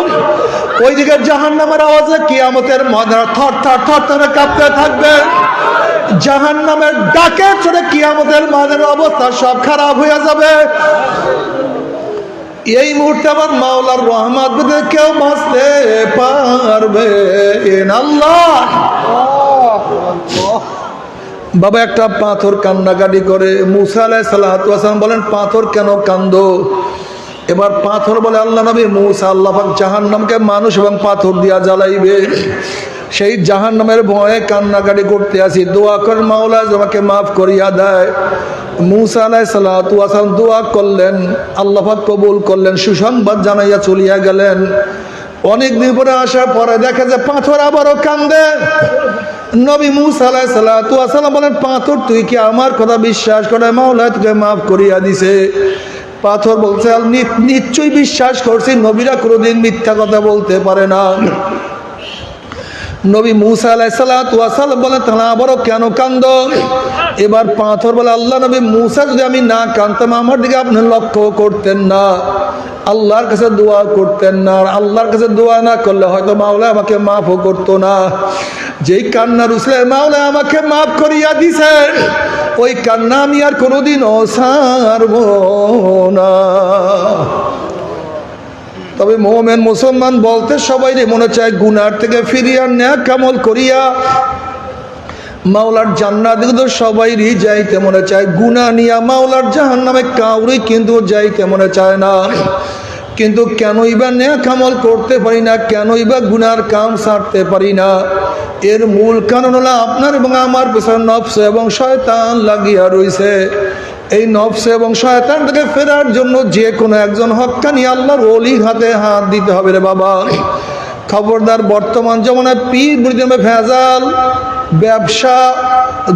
ওইদিকে জাহান্নামের আওয়াজে কিয়ামতের ময়দান থর থর থর থর কাঁপতে থাকবে। জাহান্নামের ডাকে চলে কিয়ামতের ময়দানের অবস্থা সব খারাপ হয়ে যাবে। এই মুহূর্তে আমার মাওলার রহমত পেতে কেউ বাঁচতে পারবে আল্লাহ। বাবা একটা পাথর কান্নাকাটি করে। মুসা আলাইহিস সালাতু ওয়াস সালাম বলেন, পাথর কেন কান্দো? এবার পাথর বলে, আল্লাহ নবী মুসা, আল্লাহ পাক জাহান্নামকে মানুষ এবং পাথর দিয়া জ্বালাইবে, সেই জাহান্নামের ভয়ে কান্নাকাটি করতে আসি, দোয়া করেন মাওলা আমাকে মাফ করিয়া দেয়। মুসা আলাইহিস সালাতু ওয়াস সালাম দোয়া করলেন, আল্লাহ পাক কবুল করলেন, সুসংবাদ জানাইয়া চলিয়া গেলেন। অনেকদিন পরে আসার পরে দেখে যে পাথর আবারও কান্দে। নবী মুসা আলাইহিস সালাতু ওয়াস সালাম বলেন, পাথর তুই কি আমার কথা বিশ্বাস করে? মাওলা তোকে মাফ করিয়া দিছে। পাথর বলছে, নিশ্চয়ই বিশ্বাস করছি, নবীরা কোনোদিন মিথ্যা কথা বলতে পারে না। নবী মুসা আলাইহিস সালাতু ওয়াস সালাম বলে, তাহলে আবারও কেন কান্দো? এবার পাথর বলে, আল্লাহ নবী মুসা, যদি আমি না কান্দতাম আমার দিকে আপনি লক্ষ্য করতেন না, আল্লাহর কাছে দোয়া করতেন না, আর আল্লাহর কাছে দোয়া না করলে হয়তো মাওলা আমাকে মাফও করতো না। যেই কান্নার উসলে মাওলা আমাকে মাফ করিয়া দিছেন, ওই কান্না আমি আর কোনোদিন ছাড়ব না। তবে মুমিন মুসলমান বলতে সবাই মনে চায় গুনার থেকে ফিরিয়া নেক আমল করিয়া মাওলার জান্নাত দিকে, তো সবাইরই যাইতে মনে চায়। গুনাহ নিয়া মাওলার জাহান্নামে কাউরি কিন্তু যাইতে মনে চায় না। কিন্তু কেনই বা নেক আমল করতে পারি না, কেনই বা গুনার কাম ছাড়তে পারি না? এর মূল কারণ হলো আপনার এবং আমার পেছনে নফস এবং শয়তান লাগিয়া রয়েছে। এই নফস এবং শয়তান থেকে ফেরার জন্য যে কোনো একজন হক্কানি আল্লাহর ওলির হাতে হাত দিতে হবে রে বাবা। খবরদার, বর্তমান জমানায় পীর মুরিদের ভেজাল, ব্যবসা,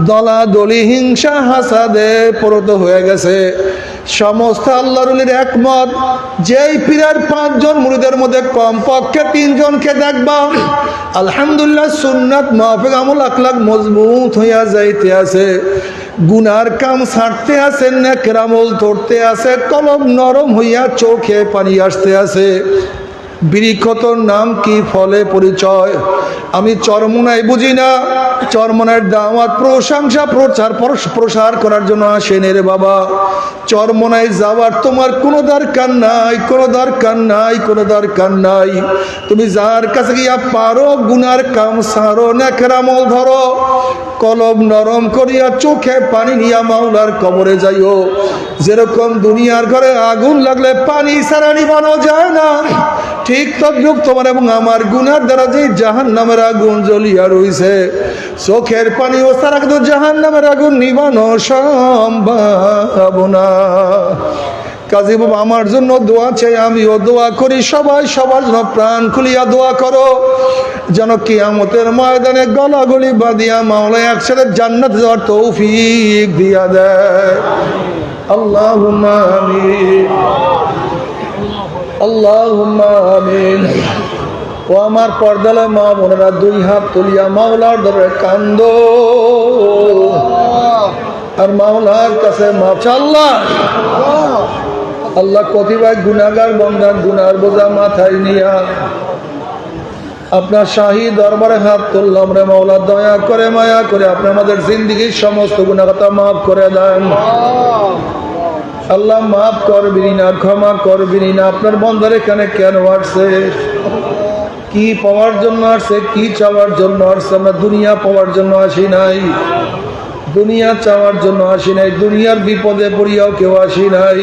দলাদলি, হিংসা, হাসাদে পরত হয়ে গেছে। সমস্ত আল্লাহর ওলির একমত, যেই পীরের 5 জন মুরিদের মধ্যে কমপক্ষে 3 জনকে দেখবা আলহামদুলিল্লাহ সুন্নাত মাফিক আমল আখলাক মজবুত হইয়া যাইতে আছে, গুনার কাম ছাড়তে আছে, নেকের আমল ধরতে আছে, কলম নরম হইয়া চোখে পানি আসতে আছে। বৃক্ষতর নাম কি, ফলে পরিচয়। আমি চরমোনাই বুঝি না, চরমোনার দাওয়াত প্রশংসা প্রসার করার জন্য আসেন রে বাবা। চরমোনায় যাওয়ার তোমার কোনো দরকার নাই, কোনো দরকার নাই, কোনো দরকার নাই। তুমি যার কাছে গিয়া পারো গুনার কাম সারো, নেকের আমল ধরো, কলম নরম করিয়া চোখে পানি নিয়া মাওলার কবরে যাইও। যেরকম দুনিয়ার ঘরে আগুন লাগলে পানি ছাড়া নিবানো যায় না, ঠিক তদ্রুপ তোমার এবং আমার গুনার দ্বারা যে জাহান্নামের আগুন জ্বলিয়া রইছে, চোখের পানি ও ছাড়া কিন্তু জাহান্নামের আগুন নিবানো সম্ভব না। কাজী বাবা আমার জন্য দোয়া চাই, আমিও দোয়া করি, সবাই সবার জন্য প্রাণ খুলিয়া দোয়া করো, যেন কিয়ামতের ময়দানে গলাগলি বাঁধিয়া মাওলা একসাথে জান্নাতে যাওয়ার তৌফিক দিয়া দেয়। আল্লাহুম্মা আমিন, আল্লাহুম্মা আমিন। ও আমার পর্দালে মা বোনেরা, 2 হাত তুলিয়া মাওলার দরবারে কান্দো আর মাওলার কাছে মাফ চাও। আল্লাহ আল্লাহ কতিবার গুনাহগার বান্দার গুনার বোঝা মাথায় নিয়া আপনার শাহী দরবারে হাত তুললাম রে মাওলা, দয়া করে মায়া করে আপনি আমাদের জিন্দেগীর সমস্ত গুনাহগাতা মাফ করে দেন। আল্লাহ মাফ করবিনি না, ক্ষমা করবিনি না। আপনার বন্দার এখানে কেন আসছে, কি পাওয়ার জন্য আসছে, কি চাওয়ার জন্য আসছে? আমরা দুনিয়া পাওয়ার জন্য আসি নাই, দুনিয়া চাওয়ার জন্য আসি নাই, দুনিয়ার বিপদে পড়িয়াও কেউ আসি নাই।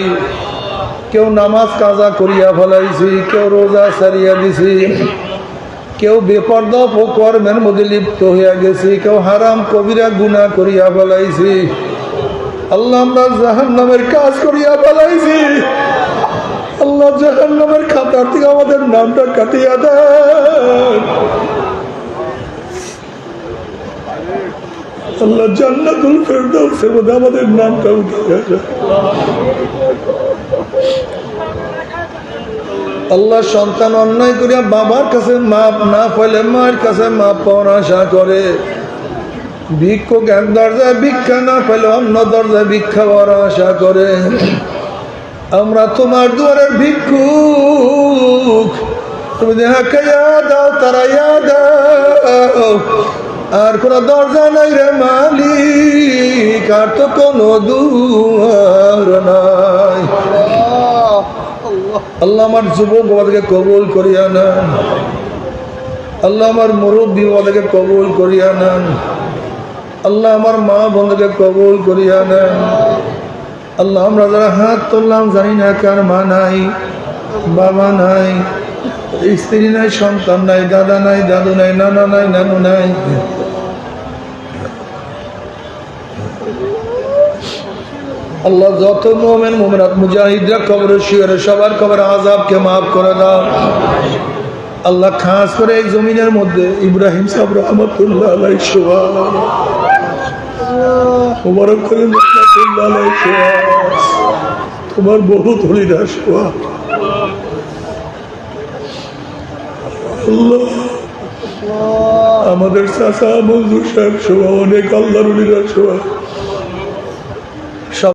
কেউ নামাজ কাজা করিয়া ফেলাইছি, কেউ রোজা সারিয়া দিছি, কেউ বেপর্দা কর্মের মধ্যে লিপ্ত হইয়া গেছি, কেউ হারাম কবিরা গুনাহ করিয়া ফেলাইছি। আল্লাহ আমরা জাহান্নামের কাজ করিয়া ফেলাইছি। আল্লাহ জাহান্নামের খাতার থেকে আমাদের নামটা কাটিয়া দেন। আল্লাহ জান্নাতুল ফেরদাউসের মধ্যে আমাদের নামটা উঠিয়া দেন। আল্লাহ সন্তান অন্যায় করিয়া বাবার কাছে মাপ না পাইলে মায়ের কাছে মাপ পাওয়ার আশা করে, ভিক্ষুক এক দরজায় ভিক্ষা না পেলে অন্য দরজায় ভিক্ষা পাওয়ার আশা করে। আমরা তোমার দুয়ারের ভিক্ষুক, তুমি দেখাইয়া দাও, তারাইয়া দাও। আর কোন দরজা নাই রে মালিক, আর তো কোনো দুয়ার নাই। আল্লাহ আমার যুবক বাবাদেরকে কবুল করিয়া নেন। আল্লাহ আমার মুরব্বী বাবাদেরকে কবুল করিয়া নেন। আল্লাহ আমার মা বোনদেরকে কবুল করিয়া নেন। আল্লাহ আমরা যারা হাত তুললাম জানি না কার মা নাই, বাবা নাই, স্ত্রী নাই, সন্তান নাই, দাদা নাই, দাদু নাই, নানা নাই, নানু নাই। আল্লাহ যত মুমিন মুমিনাত মুজাহিদরা কবরে শুয়ে সবার কবর আযাবকে মাফ করে দাও। আল্লাহ খাস করে এই জমিনের মধ্যে ইব্রাহিম সাহেব রহমতুল্লাহ আলাইহি শোয়া, মুবারক করে রহমতুল্লাহ আলাইহি শোয়া, তোমার বহু ধরিরা শোয়া। আল্লাহ আমাদের চাচা মঞ্জুর সাহেব শোয়া, অনেক আল্লাহর ওলিরা শোয়া।